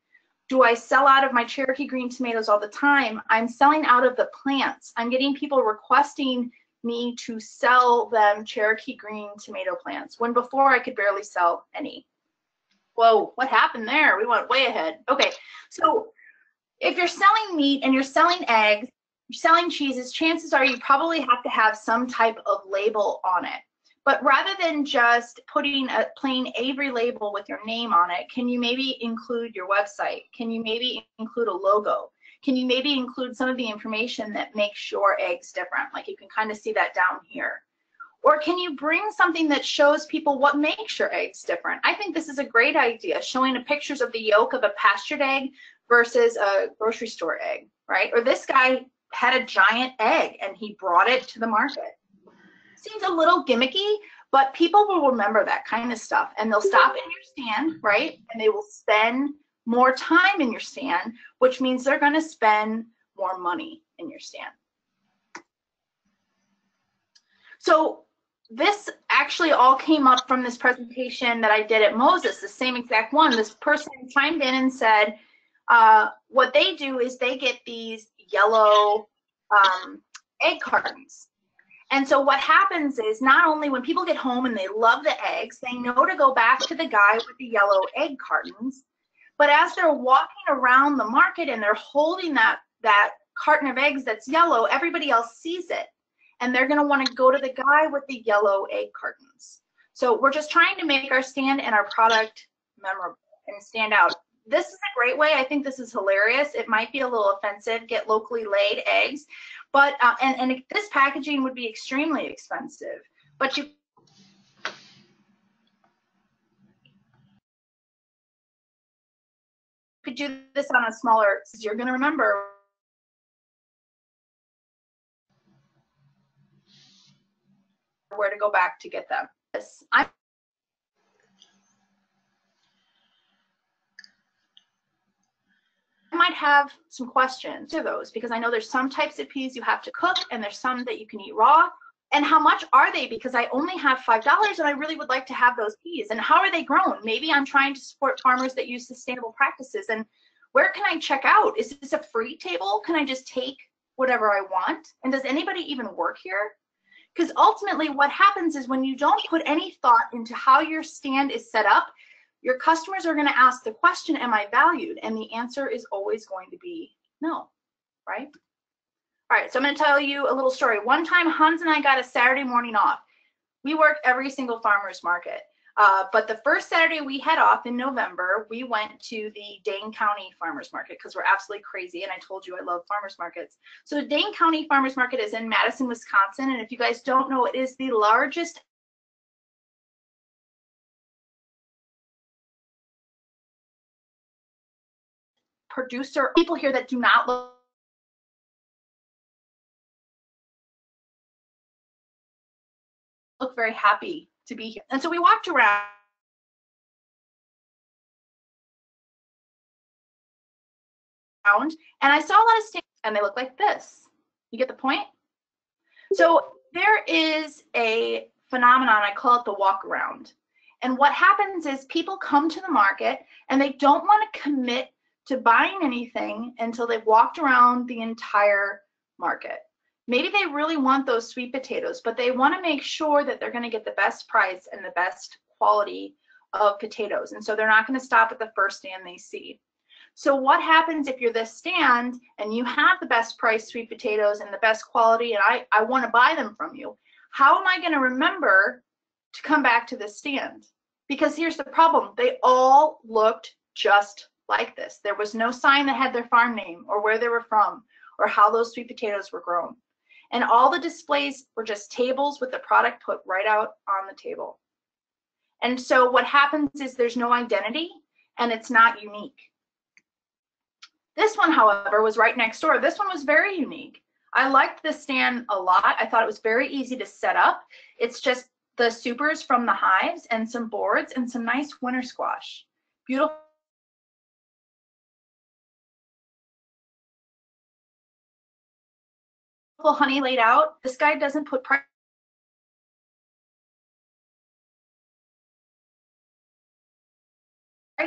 do I sell out of my Cherokee green tomatoes all the time, I'm selling out of the plants. I'm getting people requesting me to sell them Cherokee green tomato plants, when before I could barely sell any. Whoa, what happened there? We went way ahead. Okay, so if you're selling meat and you're selling eggs, you're selling cheeses, chances are you probably have to have some type of label on it. But rather than just putting a plain Avery label with your name on it, can you maybe include your website? Can you maybe include a logo? Can you maybe include some of the information that makes your eggs different? Like you can kind of see that down here. Or can you bring something that shows people what makes your eggs different? I think this is a great idea, showing the pictures of the yolk of a pastured egg versus a grocery store egg, right? Or this guy had a giant egg and he brought it to the market. Seems a little gimmicky, but people will remember that kind of stuff and they'll stop in your stand, right? And they will spend more time in your stand, which means they're going to spend more money in your stand. So this actually all came up from this presentation that I did at Moses, the same exact one. This person chimed in and said what they do is they get these yellow egg cartons. And so what happens is not only when people get home and they love the eggs, they know to go back to the guy with the yellow egg cartons, but as they're walking around the market and they're holding that carton of eggs that's yellow, everybody else sees it. And they're gonna wanna go to the guy with the yellow egg cartons. So we're just trying to make our stand and our product memorable and stand out. This is a great way. I think this is hilarious. It might be a little offensive, get locally laid eggs, but and this packaging would be extremely expensive. But you could do this on a smaller, you're gonna remember where to go back to get them. I might have some questions to those because I know there's some types of peas you have to cook and there's some that you can eat raw. And how much are they? Because I only have $5 and I really would like to have those peas. And how are they grown? Maybe I'm trying to support farmers that use sustainable practices. And where can I check out? Is this a free table? Can I just take whatever I want? And does anybody even work here? Because ultimately what happens is when you don't put any thought into how your stand is set up, your customers are going to ask the question, am I valued? And the answer is always going to be no, right? All right, so I'm going to tell you a little story. One time, Hans and I got a Saturday morning off. We work every single farmer's market. But the first Saturday we had off in November, we went to the Dane County Farmers Market because we're absolutely crazy. And I told you I love farmers markets. So the Dane County Farmers Market is in Madison, Wisconsin. And if you guys don't know, it is the largest producer. People here that do not look very happy to be here. And so we walked around and I saw a lot of stands and they look like this. You get the point? So there is a phenomenon, I call it the walk around. And what happens is people come to the market and they don't want to commit to buying anything until they've walked around the entire market. Maybe they really want those sweet potatoes, but they want to make sure that they're going to get the best price and the best quality of potatoes. And so they're not going to stop at the first stand they see. So what happens if you're this stand and you have the best price sweet potatoes and the best quality and I want to buy them from you? How am I going to remember to come back to this stand? Because here's the problem. They all looked just like this. There was no sign that had their farm name or where they were from or how those sweet potatoes were grown. And all the displays were just tables with the product put right out on the table. And so what happens is there's no identity and it's not unique. This one, however, was right next door. This one was very unique. I liked this stand a lot. I thought it was very easy to set up. It's just the supers from the hives and some boards and some nice winter squash. Beautiful honey laid out. This guy doesn't put price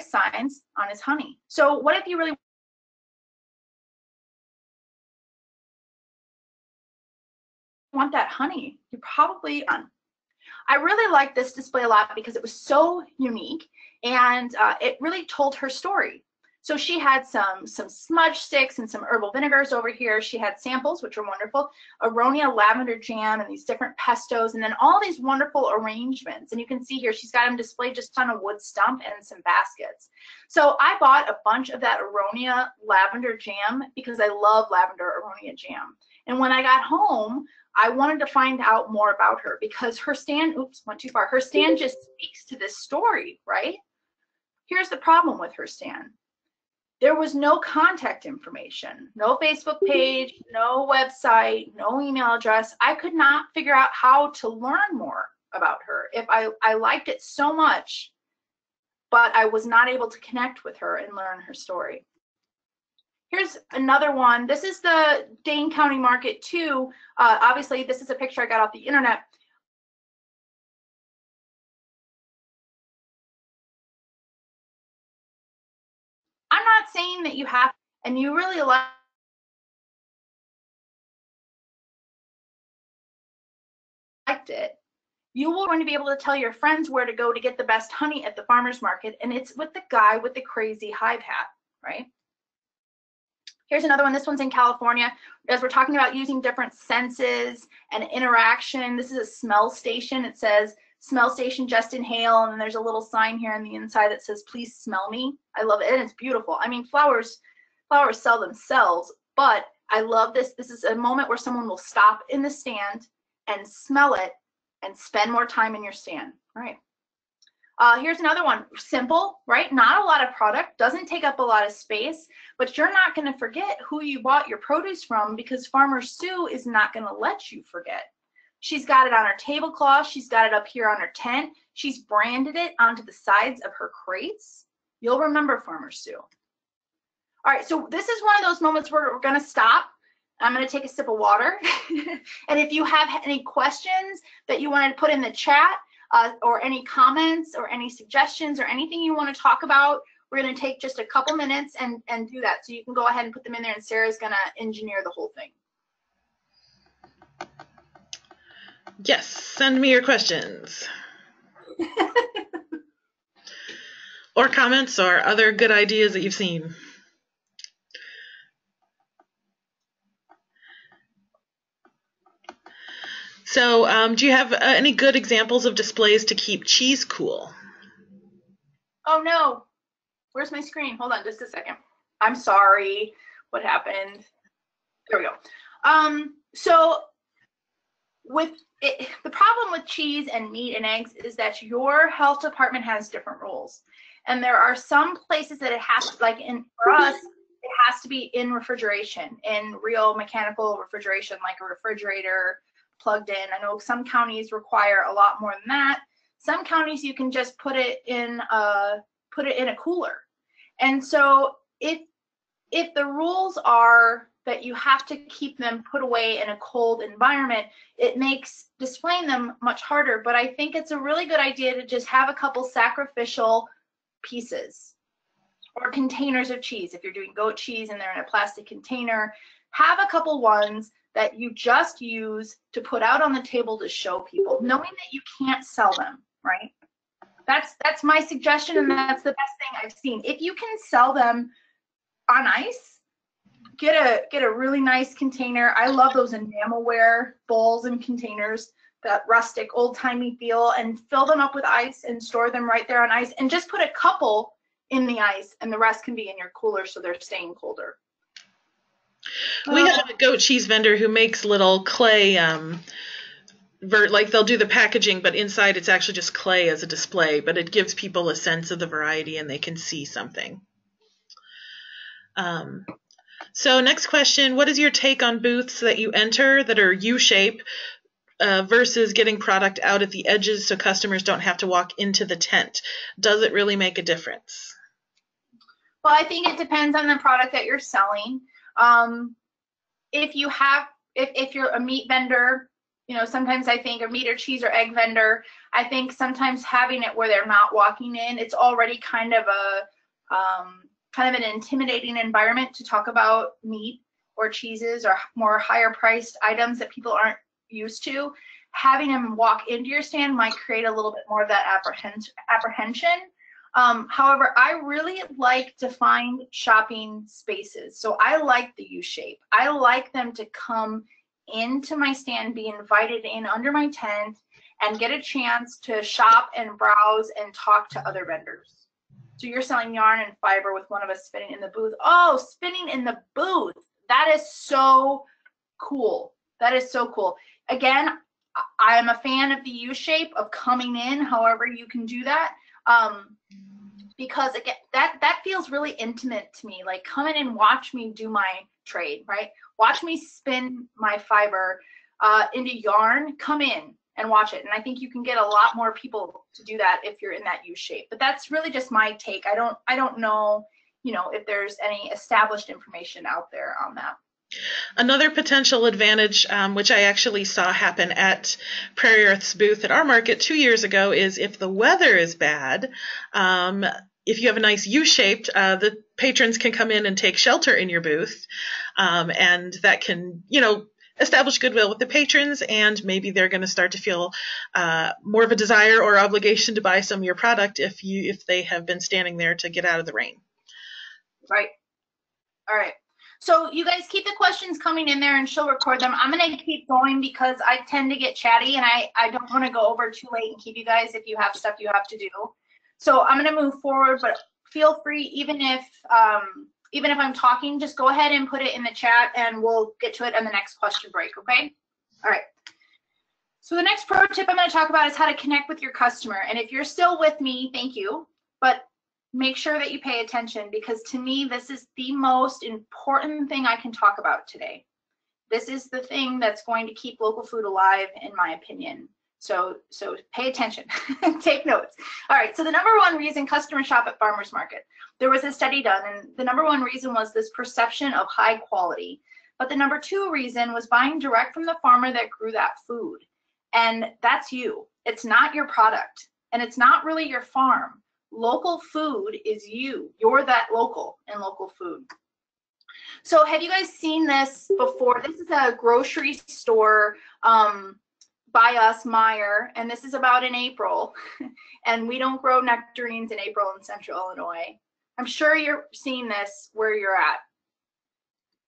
signs on his honey. So what if you really want that honey? You probably I really like this display a lot because it was so unique and it really told her story. So she had some smudge sticks and some herbal vinegars over here. She had samples, which are wonderful, aronia lavender jam and these different pestos, and then all these wonderful arrangements. And you can see here, she's got them displayed just on a wood stump and some baskets. So I bought a bunch of that aronia lavender jam because I love lavender aronia jam. And when I got home, I wanted to find out more about her because her stand, oops, went too far. Her stand just speaks to this story, right? Here's the problem with her stand. There was no contact information, no Facebook page, no website, no email address. I could not figure out how to learn more about her. If I liked it so much, but I was not able to connect with her and learn her story. Here's another one. This is the Dane County Market too. Obviously, this is a picture I got off the internet. I'm not saying that you have, and you really liked it, you will going to be able to tell your friends where to go to get the best honey at the farmer's market, and it's with the guy with the crazy hive hat, right? Here's another one. This one's in California. As we're talking about using different senses and interaction, this is a smell station. It says, smell station, just inhale, and then there's a little sign here on the inside that says, please smell me. I love it, and it's beautiful. I mean, flowers sell themselves, but I love this. This is a moment where someone will stop in the stand and smell it and spend more time in your stand, right? Here's another one, simple, right? Not a lot of product, doesn't take up a lot of space, but you're not going to forget who you bought your produce from because Farmer Sue is not going to let you forget. She's got it on her tablecloth. She's got it up here on her tent. She's branded it onto the sides of her crates. You'll remember Farmer Sue. All right, so this is one of those moments where we're going to stop. I'm going to take a sip of water. And if you have any questions that you wanted to put in the chat, or any comments or any suggestions or anything you want to talk about, we're going to take just a couple minutes and do that. So you can go ahead and put them in there, and Sarah's going to engineer the whole thing. Yes, send me your questions. Or comments or other good ideas that you've seen. So do you have any good examples of displays to keep cheese cool? Oh no, where's my screen? Hold on just a second. I'm sorry, what happened? There we go. So with it, the problem with cheese and meat and eggs is that your health department has different rules. And there are some places that it has to, like for us, it has to be in refrigeration, in real mechanical refrigeration, like a refrigerator plugged in. I know some counties require a lot more than that. Some counties you can just put it in a cooler. And so if the rules are that you have to keep them put away in a cold environment, it makes displaying them much harder. But I think it's a really good idea to just have a couple sacrificial pieces or containers of cheese. If you're doing goat cheese and they're in a plastic container, have a couple ones that you just use to put out on the table to show people, knowing that you can't sell them, right? That's my suggestion, and that's the best thing I've seen. If you can sell them on ice, get a really nice container. I love those enamelware bowls and containers, that rustic old-timey feel, and fill them up with ice and store them right there on ice, and just put a couple in the ice, and the rest can be in your cooler so they're staying colder. We have a goat cheese vendor who makes little clay, like they'll do the packaging, but inside it's actually just clay as a display, but it gives people a sense of the variety and they can see something. So next question, what is your take on booths that you enter that are U-shape versus getting product out at the edges so customers don't have to walk into the tent? Does it really make a difference? Well, I think it depends on the product that you're selling. If you're a meat vendor, you know, sometimes I think a meat or cheese or egg vendor, I think sometimes having it where they're not walking in, it's already kind of an intimidating environment to talk about meat or cheeses or more higher priced items that people aren't used to. Having them walk into your stand might create a little bit more of that apprehension. However, I really like defined shopping spaces. So I like the U-shape. I like them to come into my stand, be invited in under my tent, and get a chance to shop and browse and talk to other vendors. So you're selling yarn and fiber with one of us spinning in the booth. Oh, spinning in the booth. That is so cool. That is so cool. Again, I am a fan of the U-shape of coming in, however you can do that. Because again, that feels really intimate to me. Like, come in and watch me do my trade, right? Watch me spin my fiber into yarn. Come in and watch it. And I think you can get a lot more people to do that if you're in that U shape. But that's really just my take. I don't know, if there's any established information out there on that. Another potential advantage, which I actually saw happen at PrairiErth's booth at our market 2 years ago, is if the weather is bad, if you have a nice U-shaped, the patrons can come in and take shelter in your booth, and that can, establish goodwill with the patrons, and maybe they're going to start to feel more of a desire or obligation to buy some of your product if they have been standing there to get out of the rain. Right. All right. So you guys keep the questions coming in there and she'll record them. I'm going to keep going because I tend to get chatty and I don't want to go over too late and keep you guys if you have stuff you have to do. So I'm going to move forward, but feel free, even if I'm talking, just go ahead and put it in the chat and we'll get to it in the next question break, okay? All right. So the next pro tip I'm going to talk about is how to connect with your customer. And if you're still with me, thank you. But make sure that you pay attention, because to me, this is the most important thing I can talk about today. This is the thing that's going to keep local food alive, in my opinion. So pay attention, take notes. All right, so the number one reason customers shop at farmers market, there was a study done, and the number one reason was this perception of high quality. But the number two reason was buying direct from the farmer that grew that food. And that's you. It's not your product, and it's not really your farm. Local food is you. You're that local in local food. So have you guys seen this before? This is a grocery store by us, Meyer, and this is about in April. And we don't grow nectarines in April in Central Illinois. I'm sure you're seeing this where you're at.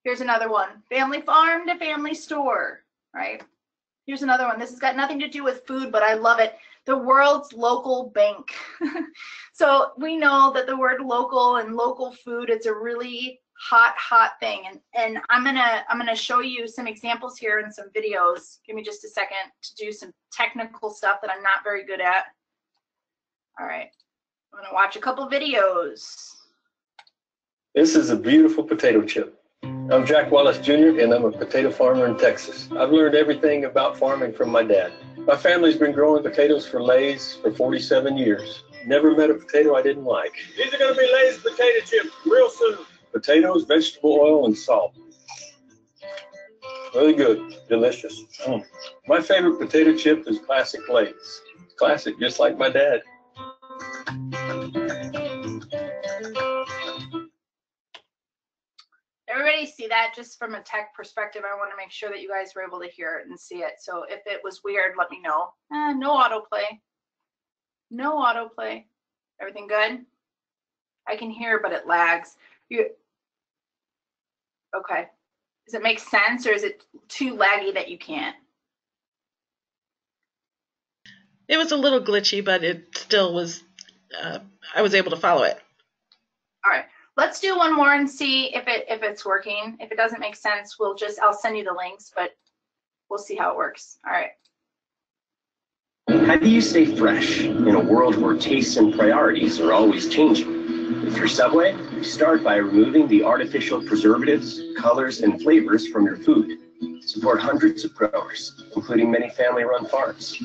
Here's another one, family farm to family store, right? Here's another one. This has got nothing to do with food, but I love it. The world's local bank. So we know that the word local and local food, it's a really hot thing. And I'm gonna show you some examples here and some videos. Give me just a second to do some technical stuff that I'm not very good at. All right, I'm gonna watch a couple videos. This is a beautiful potato chip. I'm Jack Wallace Jr. and I'm a potato farmer in Texas. I've learned everything about farming from my dad. My family's been growing potatoes for Lay's for 47 years. Never met a potato I didn't like. These are going to be Lay's potato chips real soon. Potatoes, vegetable oil, and salt. Really good, delicious. My favorite potato chip is classic Lay's. Classic, just like my dad. Everybody see that? Just from a tech perspective, I want to make sure that you guys were able to hear it and see it. So if it was weird, let me know. No autoplay. No autoplay. Everything good? I can hear, but it lags. Okay. Does it make sense, or is it too laggy that you can't? It was a little glitchy, but it still was, I was able to follow it. All right. Let's do one more and see if it's working. If it doesn't make sense, I'll send you the links, but we'll see how it works. All right. How do you stay fresh in a world where tastes and priorities are always changing? With your Subway, you start by removing the artificial preservatives, colors, and flavors from your food. Support hundreds of growers, including many family-run farms.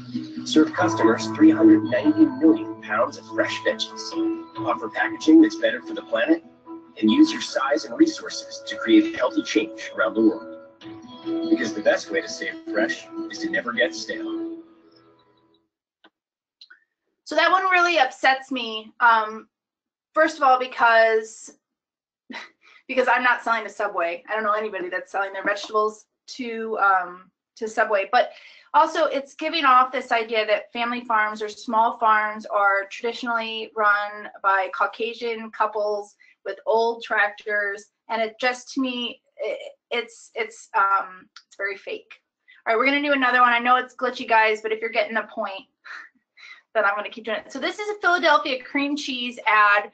Serve customers 390 million pounds of fresh veggies. Offer packaging that's better for the planet, and use your size and resources to create healthy change around the world. Because the best way to stay fresh is to never get stale. So that one really upsets me. First of all, because I'm not selling to Subway. I don't know anybody that's selling their vegetables to Subway. But Also, it's giving off this idea that family farms or small farms are traditionally run by Caucasian couples with old tractors, and it just, to me, it's very fake. All right, we're gonna do another one. I know it's glitchy, guys, but if you're getting the point, then I'm gonna keep doing it. So this is a Philadelphia cream cheese ad.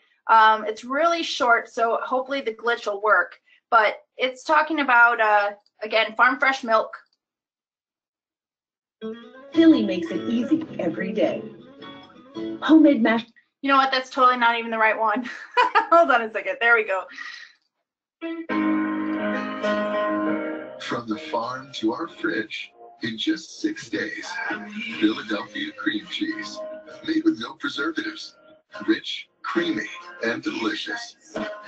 It's really short, so hopefully the glitch will work. But it's talking about, again, farm fresh milk. Philly makes it easy every day. Homemade mashed. You know what? That's totally not even the right one. Hold on a second. There we go. From the farm to our fridge in just 6 days. Philadelphia cream cheese, made with no preservatives. Rich, creamy, and delicious.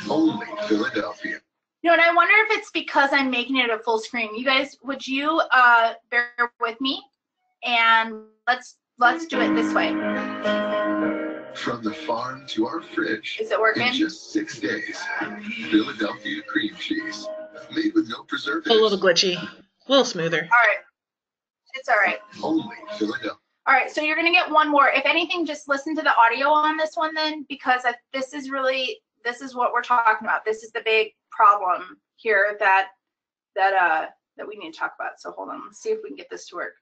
Only Philadelphia. You know, and I wonder if it's because I'm making it a full screen. You guys, would you bear with me? And let's do it this way. From the farm to our fridge. Is it working? In just 6 days. Philadelphia cream cheese, made with no preservatives. A little glitchy, a little smoother. All right. It's all right. Only Philadelphia. All right, so you're going to get one more. If anything, just listen to the audio on this one then, because this is what we're talking about. This is the big problem here that we need to talk about. So hold on, let's see if we can get this to work.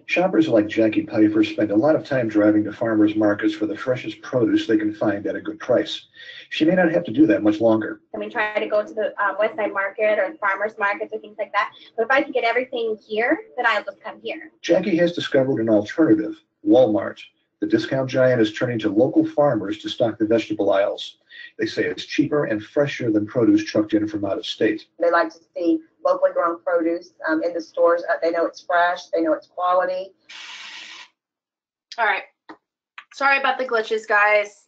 Shoppers like Jackie Piper spend a lot of time driving to farmers markets for the freshest produce they can find at a good price. She may not have to do that much longer. And we try to go to the West Side Market or farmers markets or things like that. But if I can get everything here, then I'll just come here. Jackie has discovered an alternative, Walmart. The discount giant is turning to local farmers to stock the vegetable aisles. They say it's cheaper and fresher than produce trucked in from out of state. They like to see locally grown produce in the stores. They know it's fresh. They know it's quality. All right. Sorry about the glitches, guys.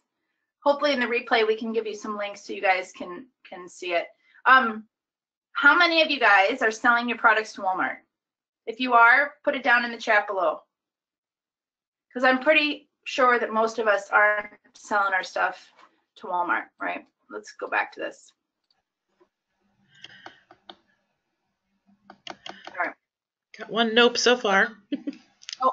Hopefully in the replay we can give you some links so you guys can see it. How many of you guys are selling your products to Walmart? If you are, put it down in the chat below. Because I'm pretty sure that most of us aren't selling our stuff to Walmart, right? Let's go back to this. All right. Got one nope so far. Oh,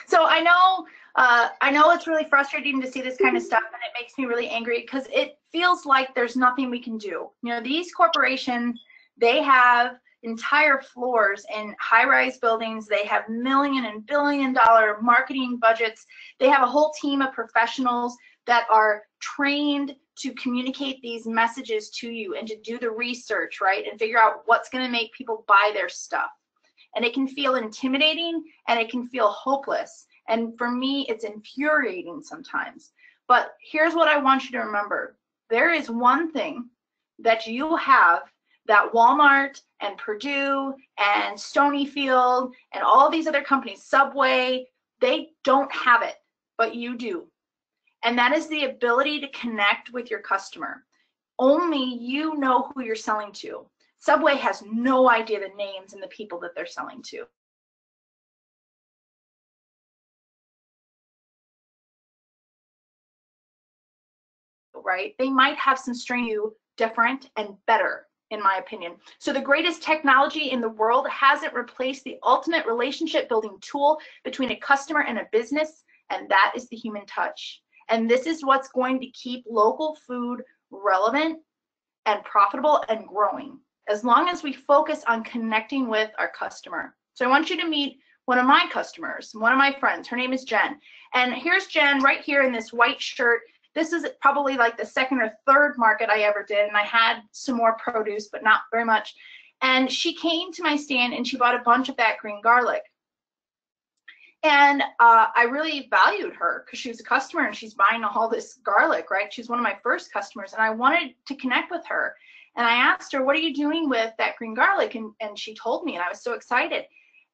so I know it's really frustrating to see this kind of stuff, and it makes me really angry because it feels like there's nothing we can do. You know, these corporations, they have entire floors in high-rise buildings. They have million and billion-dollar marketing budgets. They have a whole team of professionals that are trained to communicate these messages to you and to do the research, right, and figure out what's going to make people buy their stuff. And it can feel intimidating and it can feel hopeless. And for me, it's infuriating sometimes. But here's what I want you to remember. There is one thing that you have that Walmart and Purdue and Stonyfield and all these other companies, Subway, they don't have it, but you do. And that is the ability to connect with your customer. Only you know who you're selling to. Subway has no idea the names and the people that they're selling to. Right? They might have some strain different and better, in my opinion. So the greatest technology in the world hasn't replaced the ultimate relationship building tool between a customer and a business, and that is the human touch. And this is what's going to keep local food relevant and profitable and growing, as long as we focus on connecting with our customer. So I want you to meet one of my customers, one of my friends. Her name is Jen. And here's Jen right here in this white shirt. This is probably like the second or third market I ever did, and I had some more produce, but not very much. And she came to my stand and she bought a bunch of that green garlic. And I really valued her because she was a customer and she's buying all this garlic, right? She's one of my first customers, and I wanted to connect with her. And I asked her, what are you doing with that green garlic? And she told me, and I was so excited.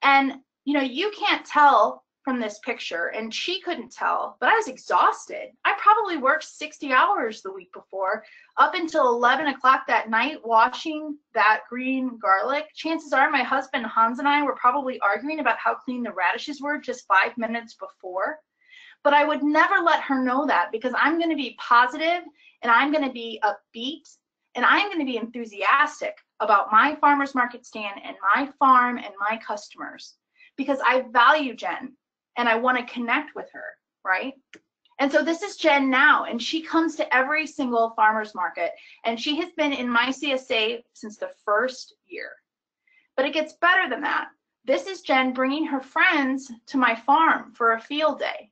And, you know, you can't tell from this picture, and she couldn't tell, but I was exhausted. I probably worked 60 hours the week before, up until 11 o'clock that night, washing that green garlic. Chances are my husband Hans and I were probably arguing about how clean the radishes were just 5 minutes before. But I would never let her know that, because I'm going to be positive and I'm going to be upbeat and I'm going to be enthusiastic about my farmer's market stand and my farm and my customers. because I value Jen and I want to connect with her, right? And so this is Jen now, and she comes to every single farmer's market, and she has been in my CSA since the first year. But it gets better than that. This is Jen bringing her friends to my farm for a field day.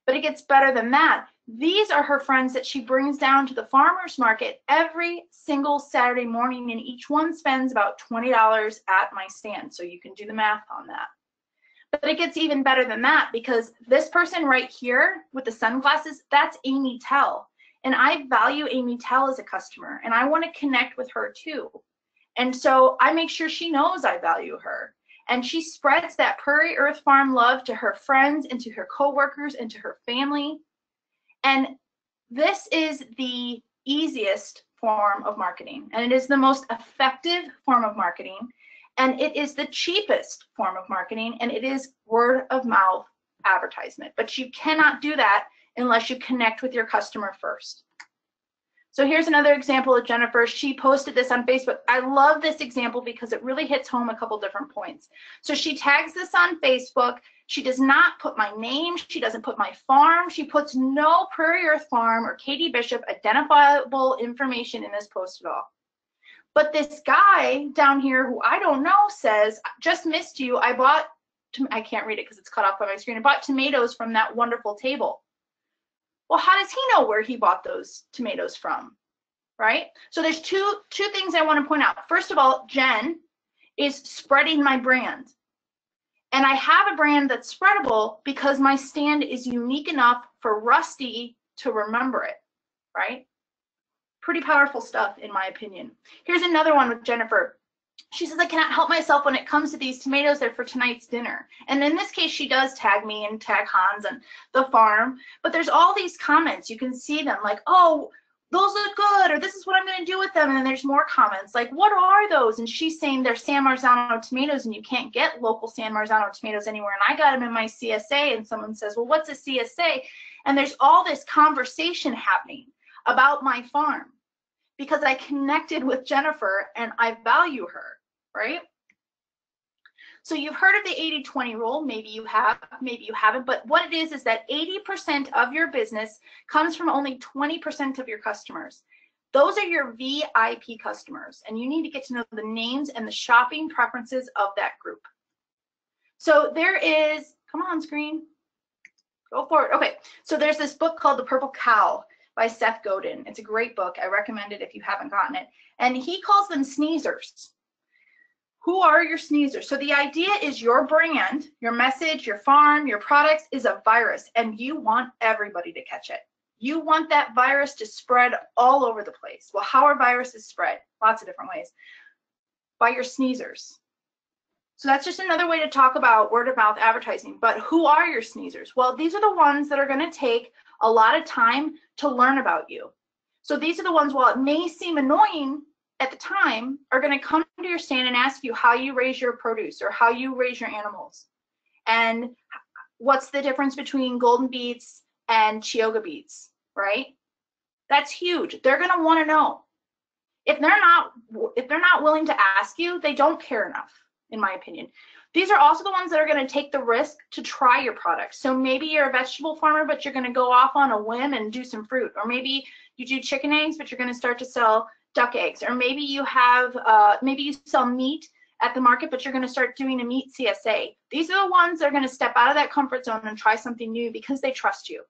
But it gets better than that. These are her friends that she brings down to the farmer's market every single Saturday morning, and each one spends about $20 at my stand. So you can do the math on that. But it gets even better than that, because this person right here with the sunglasses, that's Amy Tell. And I value Amy Tell as a customer, and I want to connect with her too. And so I make sure she knows I value her. And she spreads that PrairiErth Farm love to her friends and to her coworkers and to her family. And this is the easiest form of marketing, and it is the most effective form of marketing, and it is the cheapest form of marketing, and it is word of mouth advertisement. But you cannot do that unless you connect with your customer first. So here's another example of Jennifer. She posted this on Facebook. I love this example because it really hits home a couple different points. So she tags this on Facebook. She does not put my name. She doesn't put my farm. She puts no PrairiErth Farm or Katie Bishop identifiable information in this post at all. But this guy down here who I don't know says, just missed you. I can't read it because it's cut off by my screen. I bought tomatoes from that wonderful table. Well, how does he know where he bought those tomatoes from, right? So there's two things I want to point out. First of all, Jen is spreading my brand. And I have a brand that's spreadable because my stand is unique enough for Rusty to remember it, right? Pretty powerful stuff, in my opinion. Here's another one with Jennifer. She says, I cannot help myself when it comes to these tomatoes. They're for tonight's dinner. And in this case, she does tag me and tag Hans and the farm. But there's all these comments. You can see them like, oh, those look good, or this is what I'm going to do with them. And then there's more comments like, what are those? And she's saying they're San Marzano tomatoes, and you can't get local San Marzano tomatoes anywhere. And I got them in my CSA, and someone says, well, what's a CSA? And there's all this conversation happening about my farm because I connected with Jennifer and I value her, right? So you've heard of the 80-20 rule. Maybe you have, maybe you haven't. But what it is that 80% of your business comes from only 20% of your customers. Those are your VIP customers, and you need to get to know the names and the shopping preferences of that group. So there is, come on screen, go for it. Okay, so there's this book called The Purple Cow by Seth Godin. It's a great book. I recommend it if you haven't gotten it. And he calls them sneezers. Who are your sneezers? So the idea is your brand, your message, your farm, your products is a virus, and you want everybody to catch it. You want that virus to spread all over the place. Well, how are viruses spread? Lots of different ways. By your sneezers. So that's just another way to talk about word of mouth advertising. But who are your sneezers? Well, these are the ones that are going to take a lot of time to learn about you. So these are the ones, while it may seem annoying at the time, are going to come to your stand and ask you how you raise your produce or how you raise your animals. And what's the difference between golden beets and Chioggia beets, right? That's huge. They're going to want to know. If they're not willing to ask you, they don't care enough, in my opinion. These are also the ones that are going to take the risk to try your product. So maybe you're a vegetable farmer, but you're going to go off on a whim and do some fruit. Or maybe you do chicken eggs, but you're going to start to sell duck eggs. Or maybe you have, maybe you sell meat at the market, but you're going to start doing a meat CSA. These are the ones that are going to step out of that comfort zone and try something new because they trust you.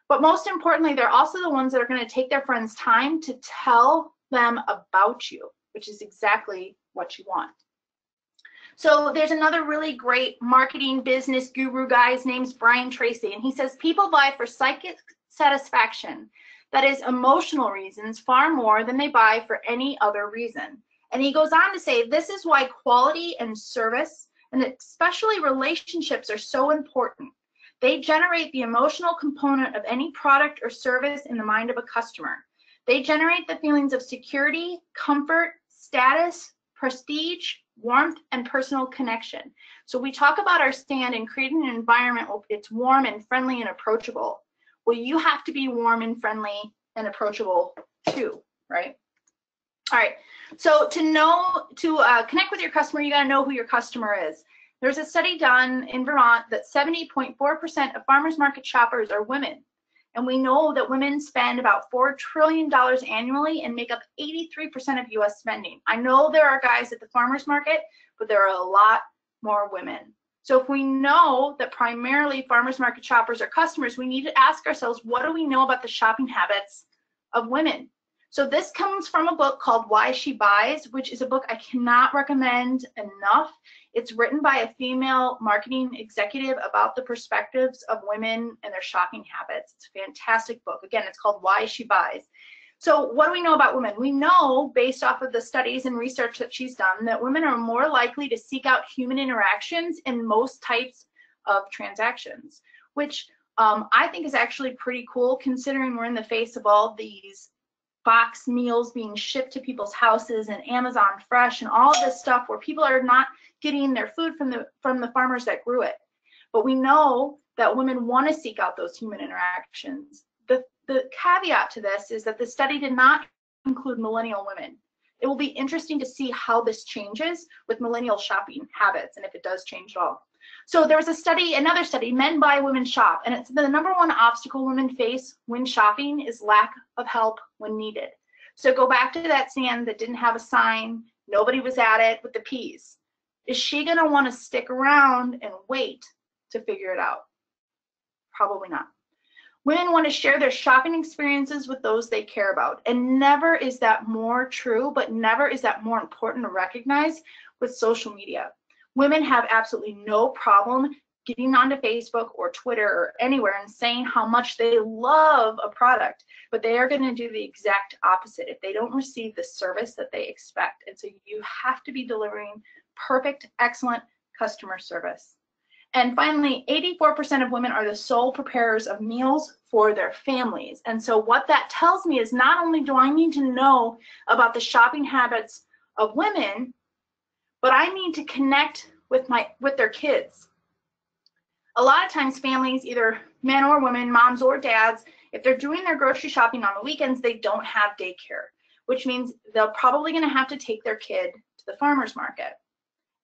But most importantly, they're also the ones that are going to take their friends' time to tell them about you, which is exactly what you want. So there's another really great marketing business guru guy. His name's Brian Tracy, and he says people buy for psychic satisfaction, that is emotional reasons, far more than they buy for any other reason. And he goes on to say this is why quality and service, and especially relationships, are so important. They generate the emotional component of any product or service in the mind of a customer. They generate the feelings of security, comfort, status, prestige, warmth, and personal connection. So we talk about our stand and creating an environment where it's warm and friendly and approachable. Well, you have to be warm and friendly and approachable too, right? All right, so to connect with your customer, you gotta know who your customer is. There's a study done in Vermont that 70.4% of farmers market shoppers are women. And we know that women spend about $4 trillion annually and make up 83% of US spending. I know there are guys at the farmers market, but there are a lot more women. So if we know that primarily farmers market shoppers are customers, we need to ask ourselves, what do we know about the shopping habits of women? So this comes from a book called Why She Buys, which is a book I cannot recommend enough. It's written by a female marketing executive about the perspectives of women and their shopping habits. It's a fantastic book. Again, it's called Why She Buys. So what do we know about women? We know, based off of the studies and research that she's done, that women are more likely to seek out human interactions in most types of transactions, which I think is actually pretty cool, considering we're in the face of all these box meals being shipped to people's houses and Amazon Fresh and all this stuff where people are not getting their food from the farmers that grew it. But we know that women want to seek out those human interactions. The caveat to this is that the study did not include millennial women. It will be interesting to see how this changes with millennial shopping habits and if it does change at all. So there was a study, another study, Men Buy, Women Shop, and it's the #1 obstacle women face when shopping is lack of help when needed. So go back to that stand that didn't have a sign, nobody was at it with the peas. Is she gonna wanna stick around and wait to figure it out? Probably not. Women want to share their shopping experiences with those they care about. And never is that more true, but never is that more important to recognize with social media. Women have absolutely no problem getting onto Facebook or Twitter or anywhere and saying how much they love a product, but they are going to do the exact opposite if they don't receive the service that they expect. And so you have to be delivering perfect, excellent customer service. And finally, 84% of women are the sole preparers of meals for their families. And so what that tells me is not only do I need to know about the shopping habits of women, but I need to connect with their kids. A lot of times families, either men or women, moms or dads, if they're doing their grocery shopping on the weekends, they don't have daycare, which means they're probably going to have to take their kid to the farmer's market.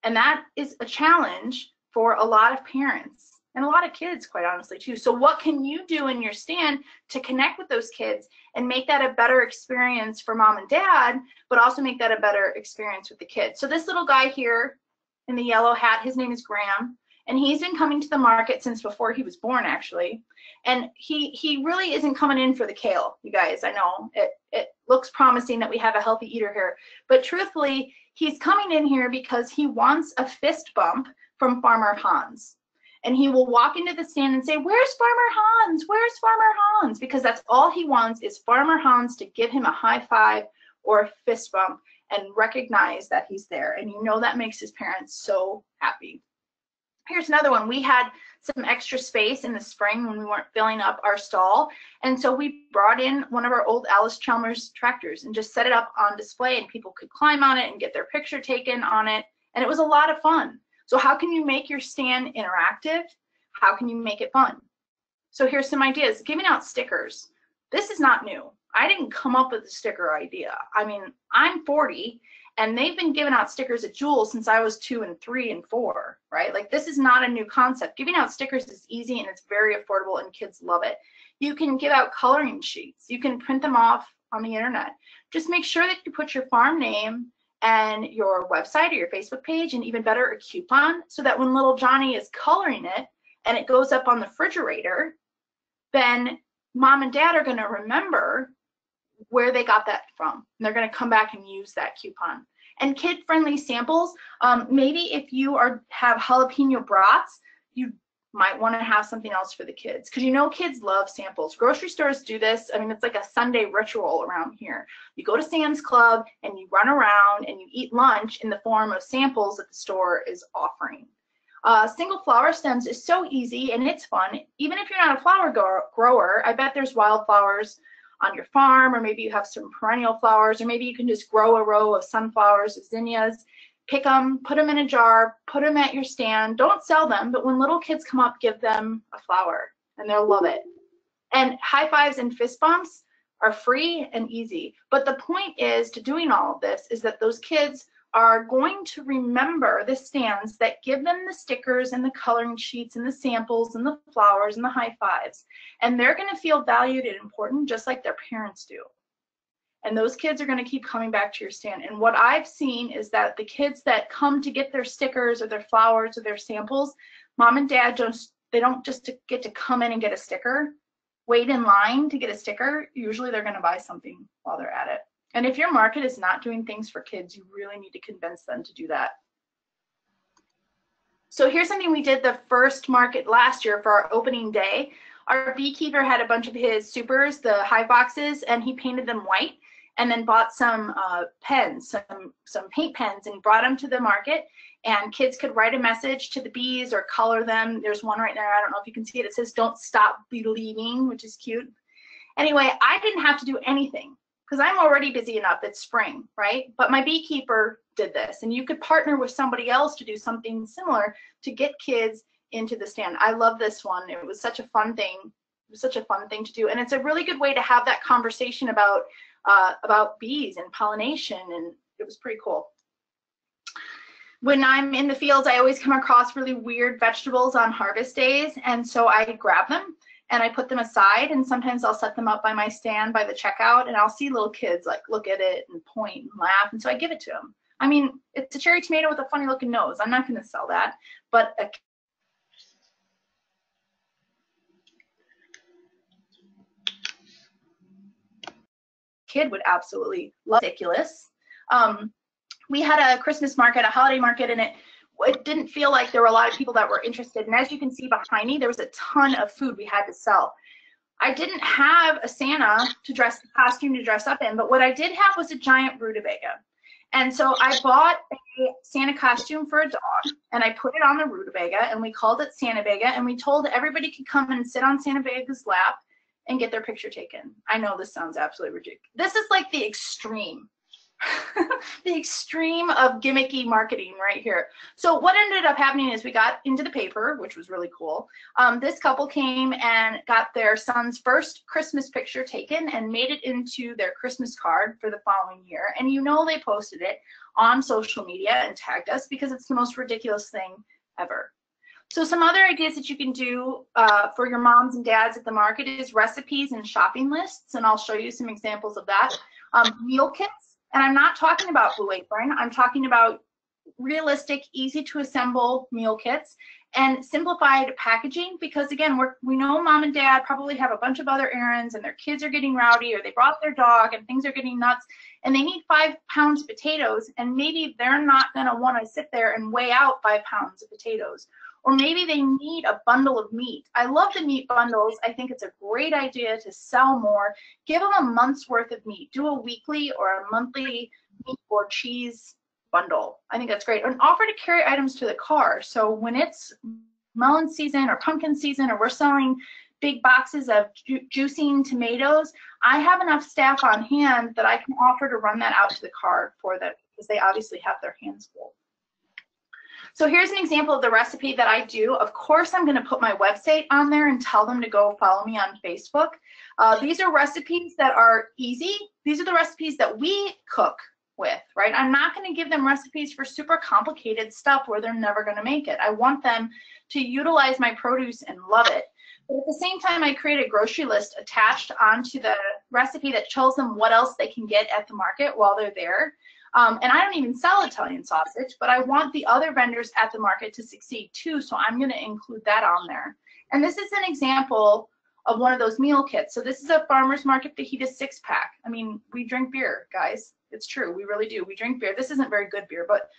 And that is a challenge for a lot of parents and a lot of kids, quite honestly, too. So what can you do in your stand to connect with those kids and make that a better experience for mom and dad, but also make that a better experience with the kids? So this little guy here in the yellow hat, his name is Graham, and he's been coming to the market since before he was born, actually. And he really isn't coming in for the kale, you guys. I know it looks promising that we have a healthy eater here, but truthfully, he's coming in here because he wants a fist bump from Farmer Hans. And he will walk into the stand and say, "Where's Farmer Hans? Where's Farmer Hans?" Because that's all he wants is Farmer Hans to give him a high five or a fist bump and recognize that he's there. And you know that makes his parents so happy. Here's another one. We had some extra space in the spring when we weren't filling up our stall. And so we brought in one of our old Alice Chalmers tractors and just set it up on display, and people could climb on it and get their picture taken on it. And it was a lot of fun. So how can you make your stand interactive? How can you make it fun? So here's some ideas. Giving out stickers. This is not new. I didn't come up with the sticker idea. I mean, I'm 40 and they've been giving out stickers at Jewel since I was 2 and 3 and 4, right? Like, this is not a new concept. Giving out stickers is easy and it's very affordable and kids love it. You can give out coloring sheets. You can print them off on the internet. Just make sure that you put your farm name and your website or your Facebook page, and even better, a coupon, so that when little Johnny is coloring it and it goes up on the refrigerator, then mom and dad are going to remember where they got that from. And they're going to come back and use that coupon. And kid-friendly samples, maybe if you have jalapeno brats, you might want to have something else for the kids, because you know kids love samples. Grocery stores do this. I mean, it's like a Sunday ritual around here. You go to Sam's Club and you run around and you eat lunch in the form of samples that the store is offering. Single flower stems is so easy and it's fun. Even if you're not a flower grower, I bet there's wildflowers on your farm, or maybe you have some perennial flowers, or maybe you can just grow a row of sunflowers, zinnias. Pick them, put them in a jar, put them at your stand. Don't sell them, but when little kids come up, give them a flower and they'll love it. And high fives and fist bumps are free and easy. But the point is to doing all of this is that those kids are going to remember the stands that give them the stickers and the coloring sheets and the samples and the flowers and the high fives. And they're going to feel valued and important just like their parents do. And those kids are going to keep coming back to your stand. And what I've seen is that the kids that come to get their stickers or their flowers or their samples, mom and dad they don't just get to come in and get a sticker, wait in line to get a sticker. Usually they're going to buy something while they're at it. And if your market is not doing things for kids, you really need to convince them to do that. So here's something we did the first market last year for our opening day. Our beekeeper had a bunch of his supers, the hive boxes, and he painted them white and then bought some pens, some paint pens, and brought them to the market. And kids could write a message to the bees or color them. There's one right there. I don't know if you can see it. It says, "Don't stop believing," which is cute. Anyway, I didn't have to do anything because I'm already busy enough. It's spring, right? But my beekeeper did this. And you could partner with somebody else to do something similar to get kids into the stand. I love this one. It was such a fun thing. It was such a fun thing to do. And it's a really good way to have that conversation about bees and pollination. And it was pretty cool. When I'm in the fields, I always come across really weird vegetables on harvest days. And so I grab them and I put them aside. And sometimes I'll set them up by my stand by the checkout. And I'll see little kids like look at it and point and laugh. And so I give it to them. I mean, it's a cherry tomato with a funny looking nose. I'm not going to sell that. But a kid would absolutely love it. Ridiculous. We had a Christmas market, a holiday market, and it didn't feel like there were a lot of people that were interested. And as you can see behind me, there was a ton of food we had to sell. I didn't have a Santa costume to dress up in, but what I did have was a giant rutabaga. And so I bought a Santa costume for a dog, and I put it on the rutabaga, and we called it Santa Baga, and we told everybody could come and sit on Santa Baga's lap and get their picture taken. I know this sounds absolutely ridiculous. This is like the extreme. The extreme of gimmicky marketing right here. So what ended up happening is we got into the paper, which was really cool. This couple came and got their son's first Christmas picture taken and made it into their Christmas card for the following year. And you know they posted it on social media and tagged us because it's the most ridiculous thing ever. So some other ideas that you can do for your moms and dads at the market is recipes and shopping lists. And I'll show you some examples of that. Meal kits. And I'm not talking about Blue Apron. I'm talking about realistic, easy to assemble meal kits and simplified packaging because, again, we know mom and dad probably have a bunch of other errands and their kids are getting rowdy or they brought their dog and things are getting nuts and they need 5 pounds of potatoes and maybe they're not going to want to sit there and weigh out 5 pounds of potatoes. Or maybe they need a bundle of meat. I love the meat bundles. I think it's a great idea to sell more. Give them a month's worth of meat. Do a weekly or a monthly meat or cheese bundle. I think that's great. And offer to carry items to the car. So when it's melon season or pumpkin season or we're selling big boxes of juicing tomatoes, I have enough staff on hand that I can offer to run that out to the car for them because they obviously have their hands full. So here's an example of the recipe that I do. Of course, I'm going to put my website on there and tell them to go follow me on Facebook. These are recipes that are easy. These are the recipes that we cook with, right? I'm not going to give them recipes for super complicated stuff where they're never going to make it. I want them to utilize my produce and love it. But at the same time, I create a grocery list attached onto the recipe that tells them what else they can get at the market while they're there. And I don't even sell Italian sausage, but I want the other vendors at the market to succeed too, so I'm going to include that on there. And this is an example of one of those meal kits. So this is a farmer's market fajita 6-pack. I mean, we drink beer, guys. It's true, we really do. We drink beer. This isn't very good beer, but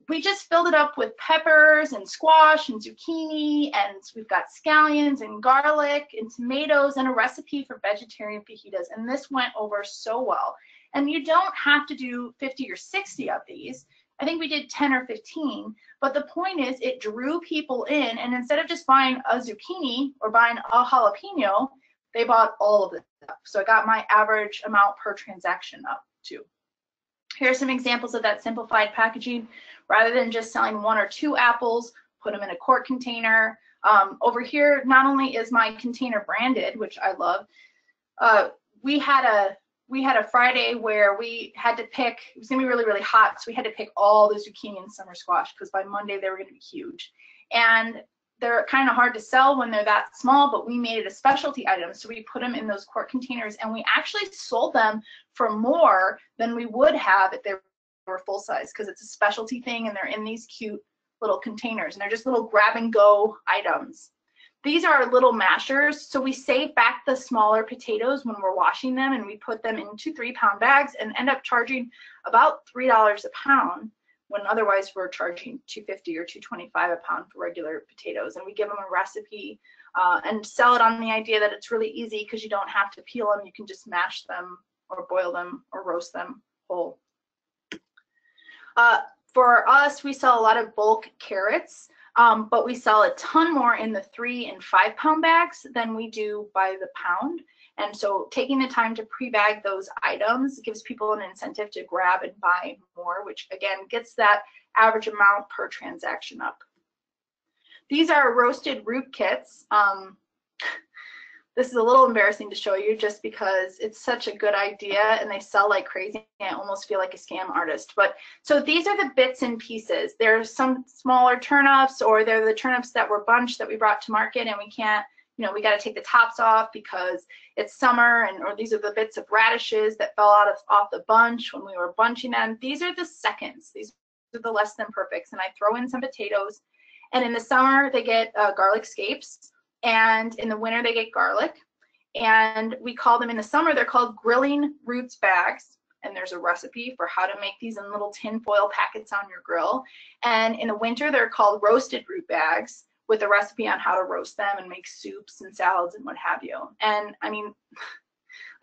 we just filled it up with peppers and squash and zucchini, and we've got scallions and garlic and tomatoes and a recipe for vegetarian fajitas. And this went over so well. And you don't have to do 50 or 60 of these. I think we did 10 or 15. But the point is it drew people in. And instead of just buying a zucchini or buying a jalapeno, they bought all of the stuff. So I got my average amount per transaction up too. Here are some examples of that simplified packaging. Rather than just selling 1 or 2 apples, put them in a quart container. Over here, not only is my container branded, which I love, we had we had a Friday where we had to pick, it was gonna be really, really hot, so we had to pick all the zucchini and summer squash because by Monday they were gonna be huge. And they're kind of hard to sell when they're that small, but we made it a specialty item. So we put them in those quart containers and we actually sold them for more than we would have if they were full size, because it's a specialty thing and they're in these cute little containers and they're just little grab and go items. These are little mashers, so we save back the smaller potatoes when we're washing them and we put them into 3-pound bags and end up charging about $3 a pound, when otherwise we're charging $2.50 or $2.25 a pound for regular potatoes. And we give them a recipe and sell it on the idea that it's really easy because you don't have to peel them, you can just mash them or boil them or roast them whole. For us, we sell a lot of bulk carrots. But we sell a ton more in the 3- and 5-pound bags than we do by the pound. And so taking the time to pre-bag those items gives people an incentive to grab and buy more, which again gets that average amount per transaction up. These are roasted root kits. This is a little embarrassing to show you just because it's such a good idea and they sell like crazy. I almost feel like a scam artist. But so these are the bits and pieces. There's some smaller turnips, or they're the turnips that were bunched that we brought to market and we can't, you know, we got to take the tops off because it's summer, and or these are the bits of radishes that fell off the bunch when we were bunching them. These are the seconds. These are the less than perfects. And I throw in some potatoes, and in the summer they get garlic scapes. And in the winter they get garlic, and we call them, in the summer they're called grilling roots bags, and there's a recipe for how to make these in little tin foil packets on your grill. And in the winter they're called roasted root bags with a recipe on how to roast them and make soups and salads and what have you. And I mean,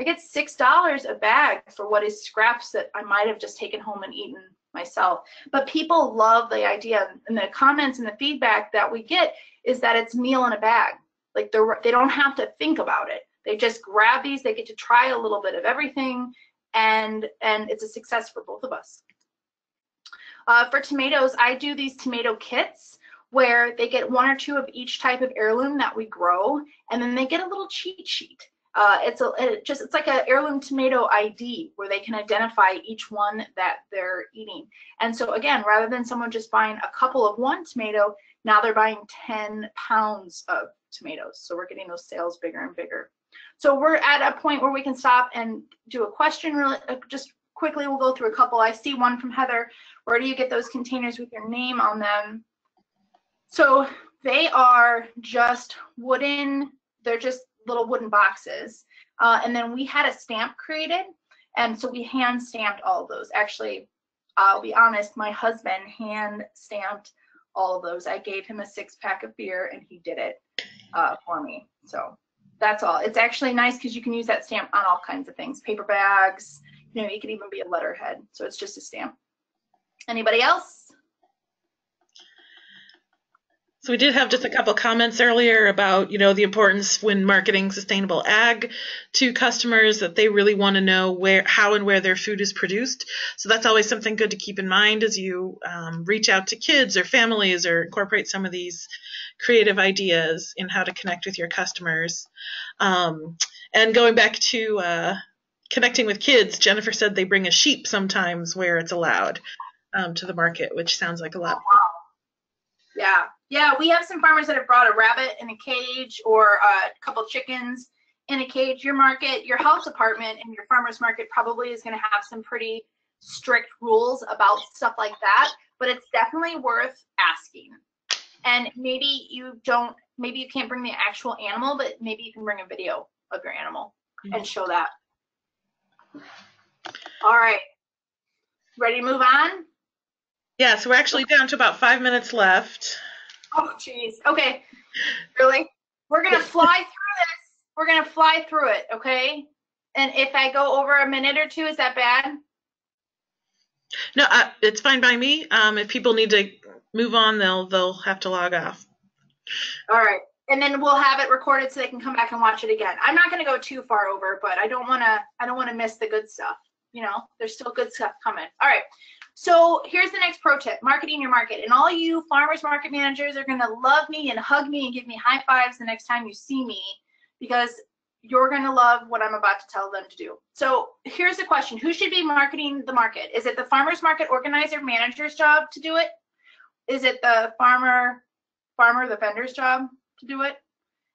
I get $6 a bag for what is scraps that I might have just taken home and eaten myself. But people love the idea, and the comments and the feedback that we get is that it's meal in a bag. Like they don't have to think about it. They just grab these, they get to try a little bit of everything, and it's a success for both of us. For tomatoes, I do these tomato kits where they get 1 or 2 of each type of heirloom that we grow, and then they get a little cheat sheet. It's like an heirloom tomato ID where they can identify each one that they're eating. And so again, rather than someone just buying a couple of one tomato, now they're buying 10 pounds of tomatoes. So we're getting those sales bigger and bigger. So we're at a point where we can stop and do a question really just quickly. We'll go through a couple. I see one from Heather. Where do you get those containers with your name on them? So they are just wooden, they're just little wooden boxes. And then we had a stamp created. And so we hand stamped all of those. Actually, I'll be honest, my husband hand stamped all of those. I gave him a 6-pack of beer and he did it for me. So that's all. It's actually nice because you can use that stamp on all kinds of things. Paper bags, you know, it could even be a letterhead. So it's just a stamp. Anybody else? So we did have just a couple comments earlier about, you know, the importance when marketing sustainable ag to customers, that they really want to know how and where their food is produced. So that's always something good to keep in mind as you reach out to kids or families or incorporate some of these creative ideas in how to connect with your customers. And going back to connecting with kids, Jennifer said they bring a sheep sometimes where it's allowed to the market, which sounds like a lot. Oh, wow. Yeah, we have some farmers that have brought a rabbit in a cage or a couple chickens in a cage. Your market, your health department and your farmer's market probably is going to have some pretty strict rules about stuff like that, but it's definitely worth asking. And maybe you can't bring the actual animal, but maybe you can bring a video of your animal and show that. All right, ready to move on? Yeah, so we're actually down to about 5 minutes left. Oh, geez. Okay. Really? We're going to fly through this. We're going to fly through it, okay? And if I go over a minute or two, is that bad? No, it's fine by me. If people need to move on, they'll have to log off. All right. And then we'll have it recorded so they can come back and watch it again. I'm not going to go too far over, but I don't want to miss the good stuff. You know, there's still good stuff coming. All right. So here's the next pro tip, marketing your market. And all you farmers market managers are going to love me and hug me and give me high fives the next time you see me, because you're going to love what I'm about to tell them to do. So here's the question. Who should be marketing the market? Is it the farmer's market organizer manager's job to do it? Is it the the vendor's job to do it?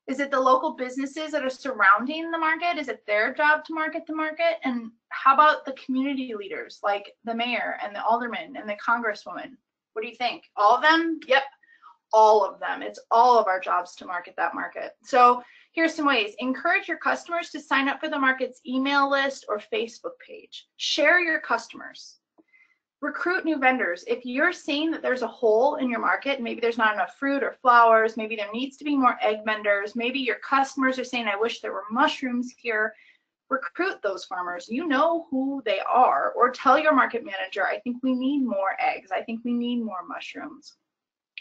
Is it the local businesses that are surrounding the market? Is it their job to market the market? And how about the community leaders like the mayor and the alderman and the congresswoman? What do you think? All of them? Yep, all of them. It's all of our jobs to market that market. So here's some ways. Encourage your customers to sign up for the market's email list or Facebook page. Share your customers. Recruit new vendors. If you're seeing that there's a hole in your market, maybe there's not enough fruit or flowers, maybe there needs to be more egg vendors, maybe your customers are saying, I wish there were mushrooms here, recruit those farmers. You know who they are, or tell your market manager, I think we need more eggs, I think we need more mushrooms.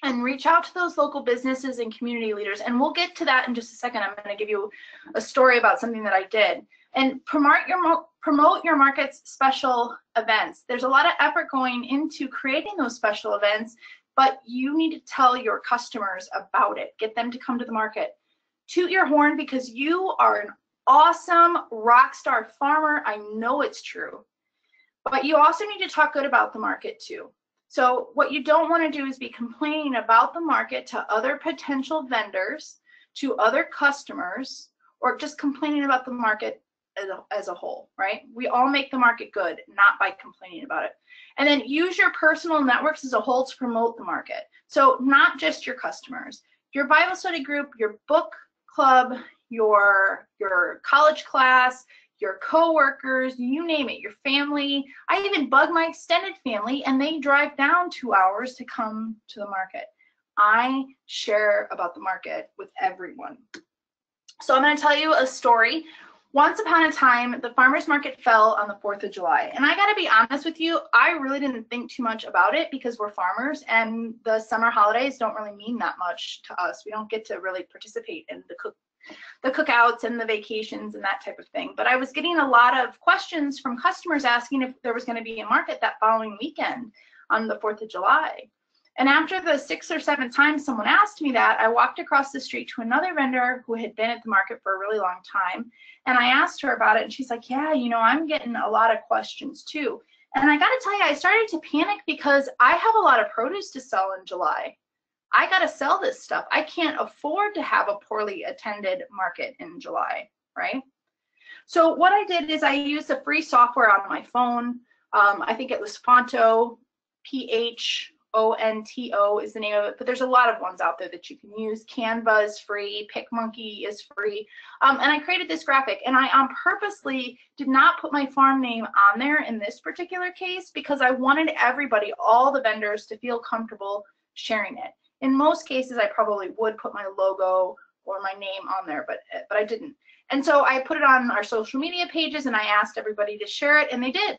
And reach out to those local businesses and community leaders. And we'll get to that in just a second. I'm going to give you a story about something that I did. And promote your market's special events. There's a lot of effort going into creating those special events, but you need to tell your customers about it. Get them to come to the market. Toot your horn because you are an awesome rock star farmer. I know it's true. But you also need to talk good about the market too. So what you don't want to do is be complaining about the market to other potential vendors, to other customers, or just complaining about the market as a whole, right? We all make the market good, not by complaining about it. And then use your personal networks as a whole to promote the market. So not just your customers, your Bible study group, your book club, your college class, your coworkers, you name it, your family. I even bug my extended family and they drive down 2 hours to come to the market. I share about the market with everyone. So I'm going to tell you a story. Once upon a time, the farmers market fell on the 4th of July. And I got to be honest with you, I really didn't think too much about it because we're farmers and the summer holidays don't really mean that much to us. We don't get to really participate in the cookouts and the vacations and that type of thing. But I was getting a lot of questions from customers asking if there was going to be a market that following weekend on the 4th of July. And after the 6th or 7th time someone asked me that, I walked across the street to another vendor who had been at the market for a really long time. And I asked her about it and she's like, yeah, you know, I'm getting a lot of questions too. And I got to tell you, I started to panic because I have a lot of produce to sell in July. I got to sell this stuff. I can't afford to have a poorly attended market in July, right? So what I did is I used a free software on my phone. I think it was Phonto, Phonto is the name of it, but there's a lot of ones out there that you can use. Canva is free, PicMonkey is free. And I created this graphic and I purposely did not put my farm name on there in this particular case because I wanted everybody, all the vendors, to feel comfortable sharing it. In most cases, I probably would put my logo or my name on there, but I didn't. And so I put it on our social media pages and I asked everybody to share it and they did.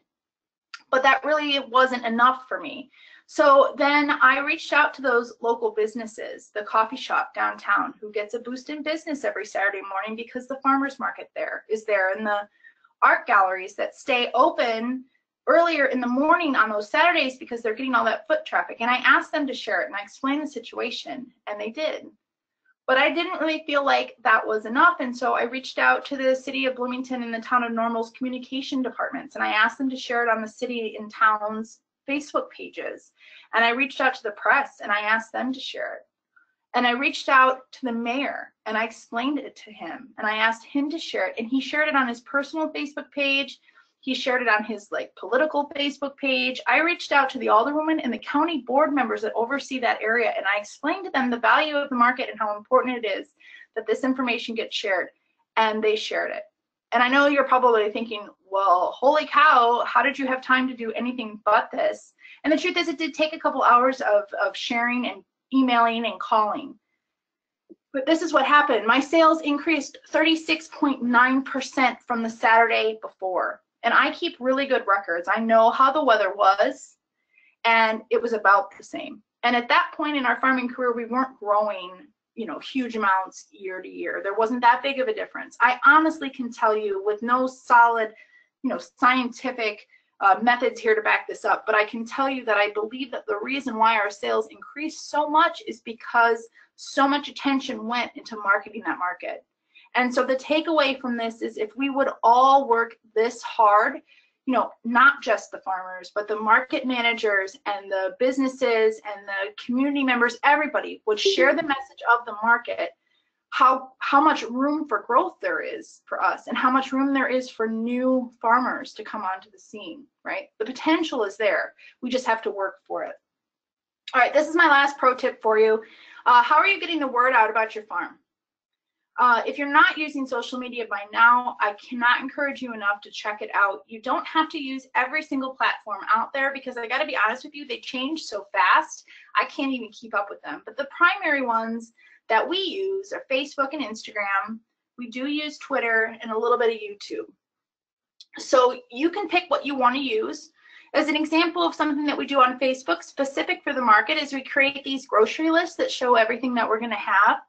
But that really wasn't enough for me. So then I reached out to those local businesses, the coffee shop downtown who gets a boost in business every Saturday morning because the farmers market is there, and the art galleries that stay open earlier in the morning on those Saturdays because they're getting all that foot traffic. And I asked them to share it and I explained the situation and they did. But I didn't really feel like that was enough. And so I reached out to the city of Bloomington and the town of Normal's communication departments and I asked them to share it on the city and town's Facebook pages. And I reached out to the press and I asked them to share it. And I reached out to the mayor and I explained it to him and I asked him to share it. And he shared it on his personal Facebook page. He shared it on his political Facebook page. I reached out to the alderwoman and the county board members that oversee that area and I explained to them the value of the market and how important it is that this information gets shared, and they shared it. And I know you're probably thinking, well, holy cow, how did you have time to do anything but this? And the truth is, it did take a couple hours of sharing and emailing and calling. But this is what happened. My sales increased 36.9% from the Saturday before. And I keep really good records. I know how the weather was, and it was about the same. And at that point in our farming career, we weren't growing, huge amounts year to year. There wasn't that big of a difference. I honestly can tell you with no solid, scientific methods here to back this up, but I can tell you that I believe that the reason why our sales increased so much is because so much attention went into marketing that market. And so the takeaway from this is if we would all work this hard, you know, not just the farmers, but the market managers and the businesses and the community members, everybody would share the message of the market, how much room for growth there is for us and how much room there is for new farmers to come onto the scene, right? The potential is there. We just have to work for it. All right, this is my last pro tip for you. How are you getting the word out about your farm? If you're not using social media by now, I cannot encourage you enough to check it out. You don't have to use every single platform out there because I got to be honest with you, they change so fast, I can't even keep up with them. But the primary ones that we use are Facebook and Instagram. We do use Twitter and a little bit of YouTube. So you can pick what you want to use. As an example of something that we do on Facebook specific for the market is we create these grocery lists that show everything that we're going to have.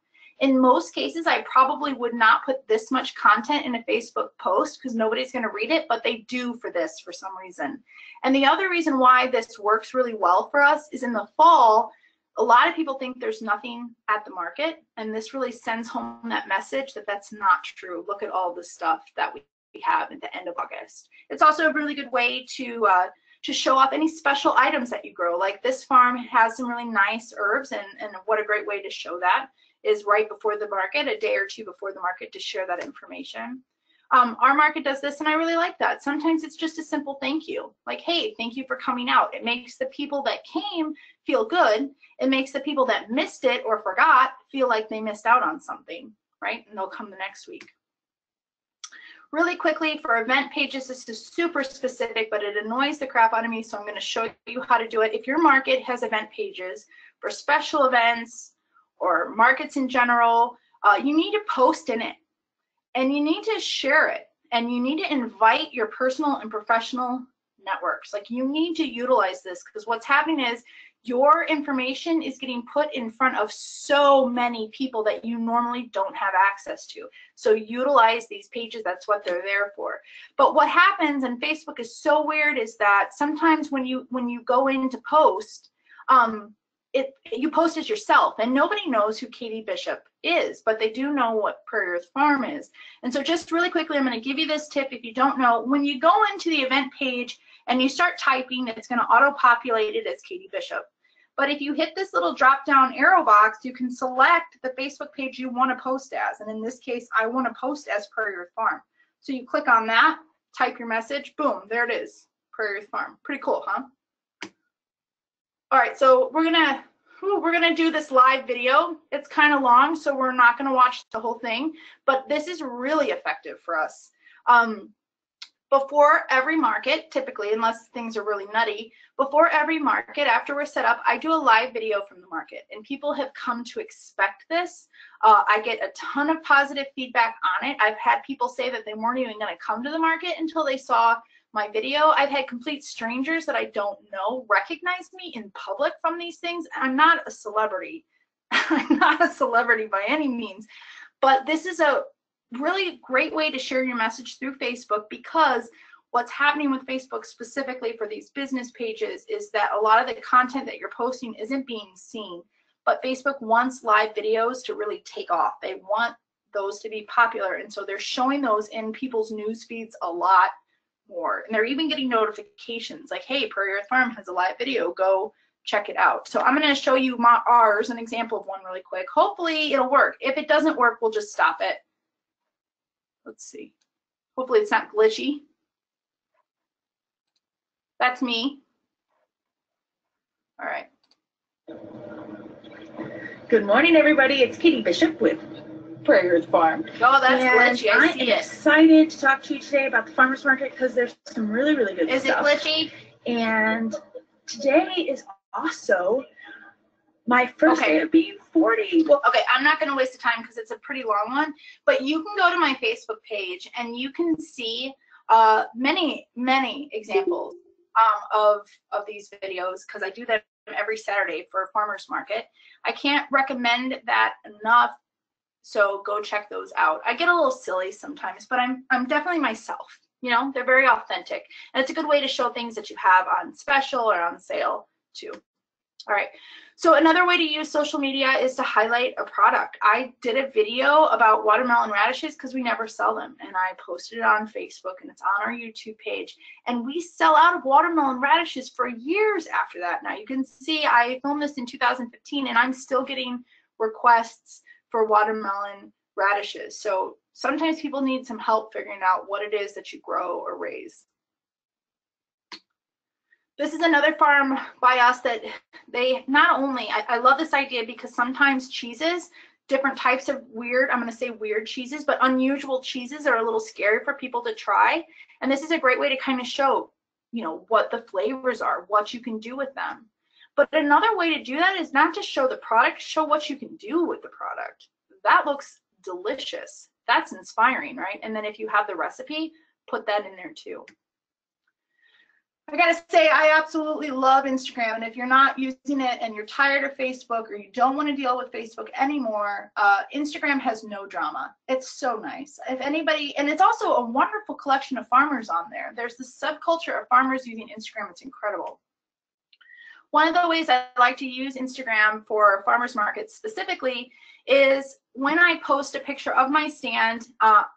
In most cases, I probably would not put this much content in a Facebook post because nobody's going to read it, but they do for this for some reason. And the other reason why this works really well for us is in the fall, a lot of people think there's nothing at the market, and this really sends home that message that that's not true. Look at all the stuff that we have at the end of August. It's also a really good way to show off any special items that you grow. Like this farm has some really nice herbs, and what a great way to show that is right before the market, a day or two before the market, to share that information. Our market does this, and I really like that. Sometimes it's just a simple thank you, like, hey, thank you for coming out. It makes the people that came feel good. It makes the people that missed it or forgot feel like they missed out on something, right? And they'll come the next week. Really quickly, for event pages, this is super specific, but it annoys the crap out of me, so I'm going to show you how to do it. If your market has event pages for special events or markets in general, you need to post in it. And you need to share it, and you need to invite your personal and professional networks. Like, you need to utilize this, because what's happening is your information is getting put in front of so many people that you normally don't have access to. So utilize these pages. That's what they're there for. But what happens, and Facebook is so weird, is that sometimes when you go in to post, you post as yourself, and nobody knows who Katie Bishop is, but they do know what PrairiErth Farm is. And so just really quickly, I'm going to give you this tip if you don't know. When you go into the event page and you start typing, it's going to auto-populate it as Katie Bishop. But if you hit this little drop-down arrow box, you can select the Facebook page you want to post as. And in this case, I want to post as PrairiErth Farm. So you click on that, type your message, boom, there it is, PrairiErth Farm. Pretty cool, huh? All right, so we're gonna do this live video. It's kind of long, so we're not gonna watch the whole thing, but this is really effective for us. Before every market, typically, unless things are really nutty, before every market, after we're set up, I do a live video from the market, and people have come to expect this. I get a ton of positive feedback on it. I've had people say that they weren't even gonna come to the market until they saw my video. I've had complete strangers that I don't know recognize me in public from these things. I'm not a celebrity. I'm not a celebrity by any means, but this is a really great way to share your message through Facebook, because what's happening with Facebook specifically for these business pages is that a lot of the content that you're posting isn't being seen, but Facebook wants live videos to really take off. They want those to be popular, and so they're showing those in people's news feeds a lot more, and they're even getting notifications like, hey, PrairiErth Farm has a live video, go check it out. So I'm going to show you ours, an example of one really quick. Hopefully it'll work. If it doesn't work, we'll just stop it. Let's see. Hopefully it's not glitchy. That's me. All right. Good morning, everybody. It's Katie Bishop with PrairiErth Farm. Oh, that's glitchy. I see it. I'm excited to talk to you today about the farmers market because there's some really, really good stuff. Is it glitchy? And today is also my first day of being 40. Well, okay, I'm not going to waste the time because it's a pretty long one, but you can go to my Facebook page and you can see many examples of these videos, because I do that every Saturday for a farmer's market. I can't recommend that enough, so go check those out. I get a little silly sometimes, but I'm definitely myself. You know, they're very authentic, and it's a good way to show things that you have on special or on sale too. All right. So another way to use social media is to highlight a product. I did a video about watermelon radishes because we never sell them, and I posted it on Facebook, and it's on our YouTube page. And we sell out of watermelon radishes for years after that. Now you can see I filmed this in 2015, and I'm still getting requests for watermelon radishes. So sometimes people need some help figuring out what it is that you grow or raise. This is another farm by us that they not only, I love this idea because sometimes cheeses, different types of weird, I'm going to say weird cheeses, but unusual cheeses are a little scary for people to try. And this is a great way to kind of show, you know, what the flavors are, what you can do with them. But another way to do that is not just show the product, show what you can do with the product. That looks delicious. That's inspiring, right? And then if you have the recipe, put that in there too. I gotta say, I absolutely love Instagram, and if you're not using it and you're tired of Facebook or you don't want to deal with Facebook anymore, Instagram has no drama. It's so nice. If anybody, and it's also a wonderful collection of farmers on there. There's this subculture of farmers using Instagram. It's incredible. One of the ways I like to use Instagram for farmers markets specifically is when I post a picture of my stand,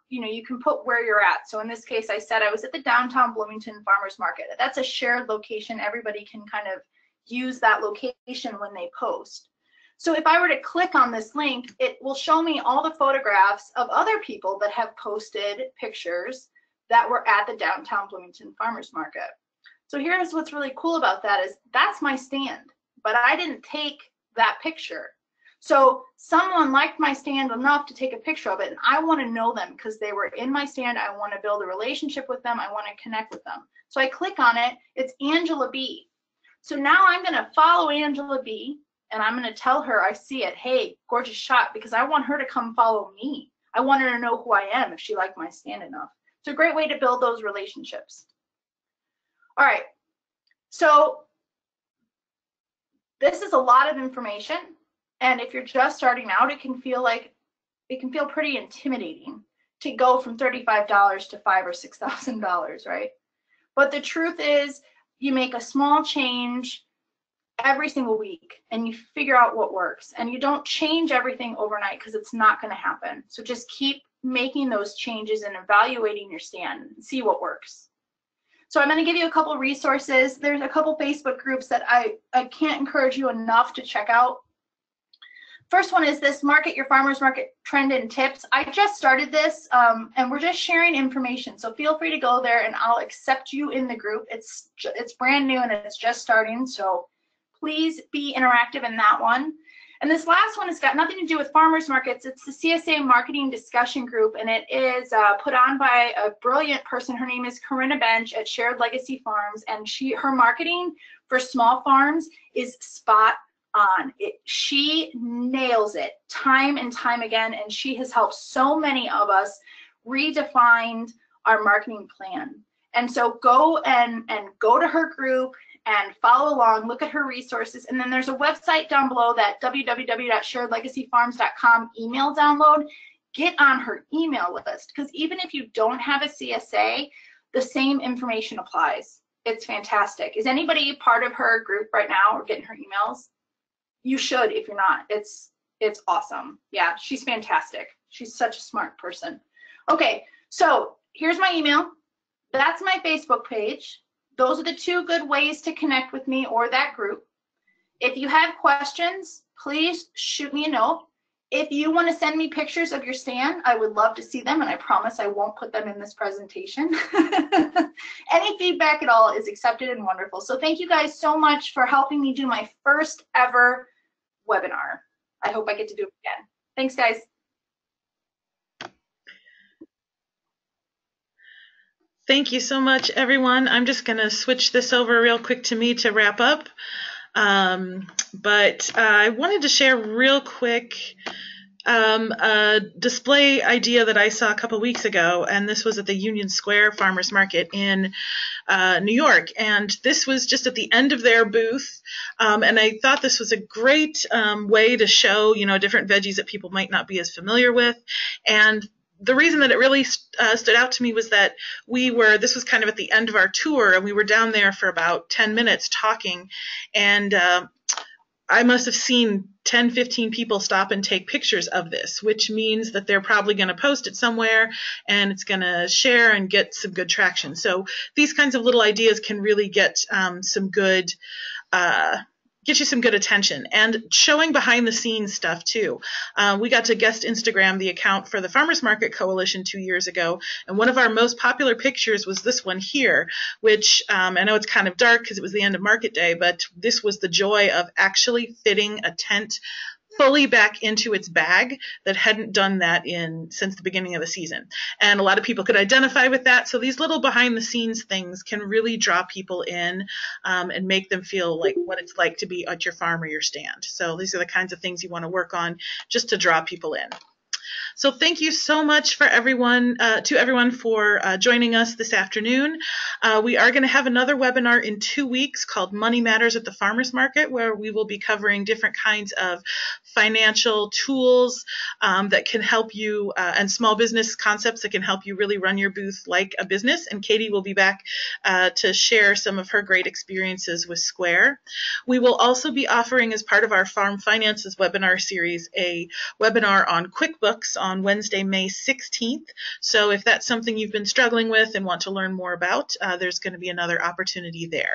you know, you can put where you're at. So in this case, I said I was at the downtown Bloomington Farmers Market. That's a shared location. Everybody can kind of use that location when they post. So if I were to click on this link, it will show me all the photographs of other people that have posted pictures that were at the downtown Bloomington Farmers Market. So here's what's really cool about that is that's my stand, but I didn't take that picture. So someone liked my stand enough to take a picture of it, and I want to know them because they were in my stand. I want to build a relationship with them. I want to connect with them. So I click on it. It's Angela B. So now I'm going to follow Angela B, and I'm going to tell her I see it. Hey, gorgeous shot, because I want her to come follow me. I want her to know who I am if she liked my stand enough. It's a great way to build those relationships. All right. So this is a lot of information. And if you're just starting out, it can feel pretty intimidating to go from $35 to $5,000 or $6,000, right? But the truth is, you make a small change every single week, and you figure out what works. And you don't change everything overnight because it's not going to happen. So just keep making those changes and evaluating your stand and see what works. So I'm going to give you a couple resources. There's a couple Facebook groups that I can't encourage you enough to check out. First one is this Market Your Farmers Market Trend and Tips. I just started this, and we're just sharing information. So feel free to go there, and I'll accept you in the group. It's brand new, and it's just starting. So please be interactive in that one. And this last one has got nothing to do with farmers markets. It's the CSA Marketing Discussion Group, and it is put on by a brilliant person. Her name is Corinna Bench at Shared Legacy Farms, and her marketing for small farms is spot on. She nails it time and time again, and she has helped so many of us redefine our marketing plan. And so go and go to her group and follow along, look at her resources, and then there's a website down below, that www.sharedlegacyfarms.com email download. Get on her email list, because even if you don't have a CSA, the same information applies. It's fantastic. Is anybody part of her group right now or getting her emails? You should if you're not. It's awesome. Yeah, she's fantastic. She's such a smart person. Okay, so here's my email. That's my Facebook page. Those are the two good ways to connect with me or that group. If you have questions, please shoot me a note. If you want to send me pictures of your stand, I would love to see them, and I promise I won't put them in this presentation. Any feedback at all is accepted and wonderful. So thank you guys so much for helping me do my first ever webinar. I hope I get to do it again. Thanks, guys. Thank you so much, everyone. I'm just going to switch this over real quick to me to wrap up. But I wanted to share real quick a display idea that I saw a couple weeks ago, and this was at the Union Square Farmers Market in New York, and this was just at the end of their booth, and I thought this was a great way to show, different veggies that people might not be as familiar with. And the reason that it really stood out to me was that this was kind of at the end of our tour, and we were down there for about 10 minutes talking, and I must have seen 10, 15 people stop and take pictures of this, which means that they're probably going to post it somewhere and it's going to share and get some good traction. So these kinds of little ideas can really get some good get you some good attention, and showing behind the scenes stuff too. We got to guest Instagram the account for the Farmers Market Coalition 2 years ago, and one of our most popular pictures was this one here, which I know it's kind of dark because it was the end of market day, but this was the joy of actually fitting a tent fully back into its bag that hadn't done that since the beginning of the season. And a lot of people could identify with that. So these little behind the scenes things can really draw people in and make them feel like what it's like to be at your farm or your stand. So these are the kinds of things you want to work on just to draw people in. So thank you so much for everyone for joining us this afternoon. We are going to have another webinar in 2 weeks called Money Matters at the Farmers Market, where we will be covering different kinds of financial tools that can help you and small business concepts that can help you really run your booth like a business. And Katie will be back to share some of her great experiences with Square. We will also be offering, as part of our Farm Finances webinar series, a webinar on QuickBooks on Wednesday, May 16th. So if that's something you've been struggling with and want to learn more about, there's going to be another opportunity there.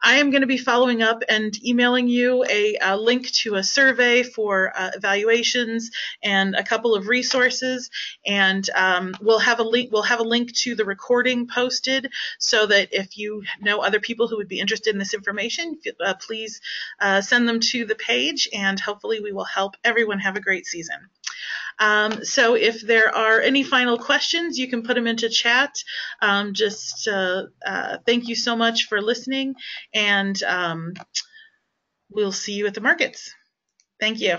I am going to be following up and emailing you a link to a survey for evaluations and a couple of resources, and we'll have a link to the recording posted, so that if you know other people who would be interested in this information, please send them to the page, and hopefully we will help everyone have a great season. So if there are any final questions, you can put them into chat. Thank you so much for listening, and we'll see you at the markets. Thank you.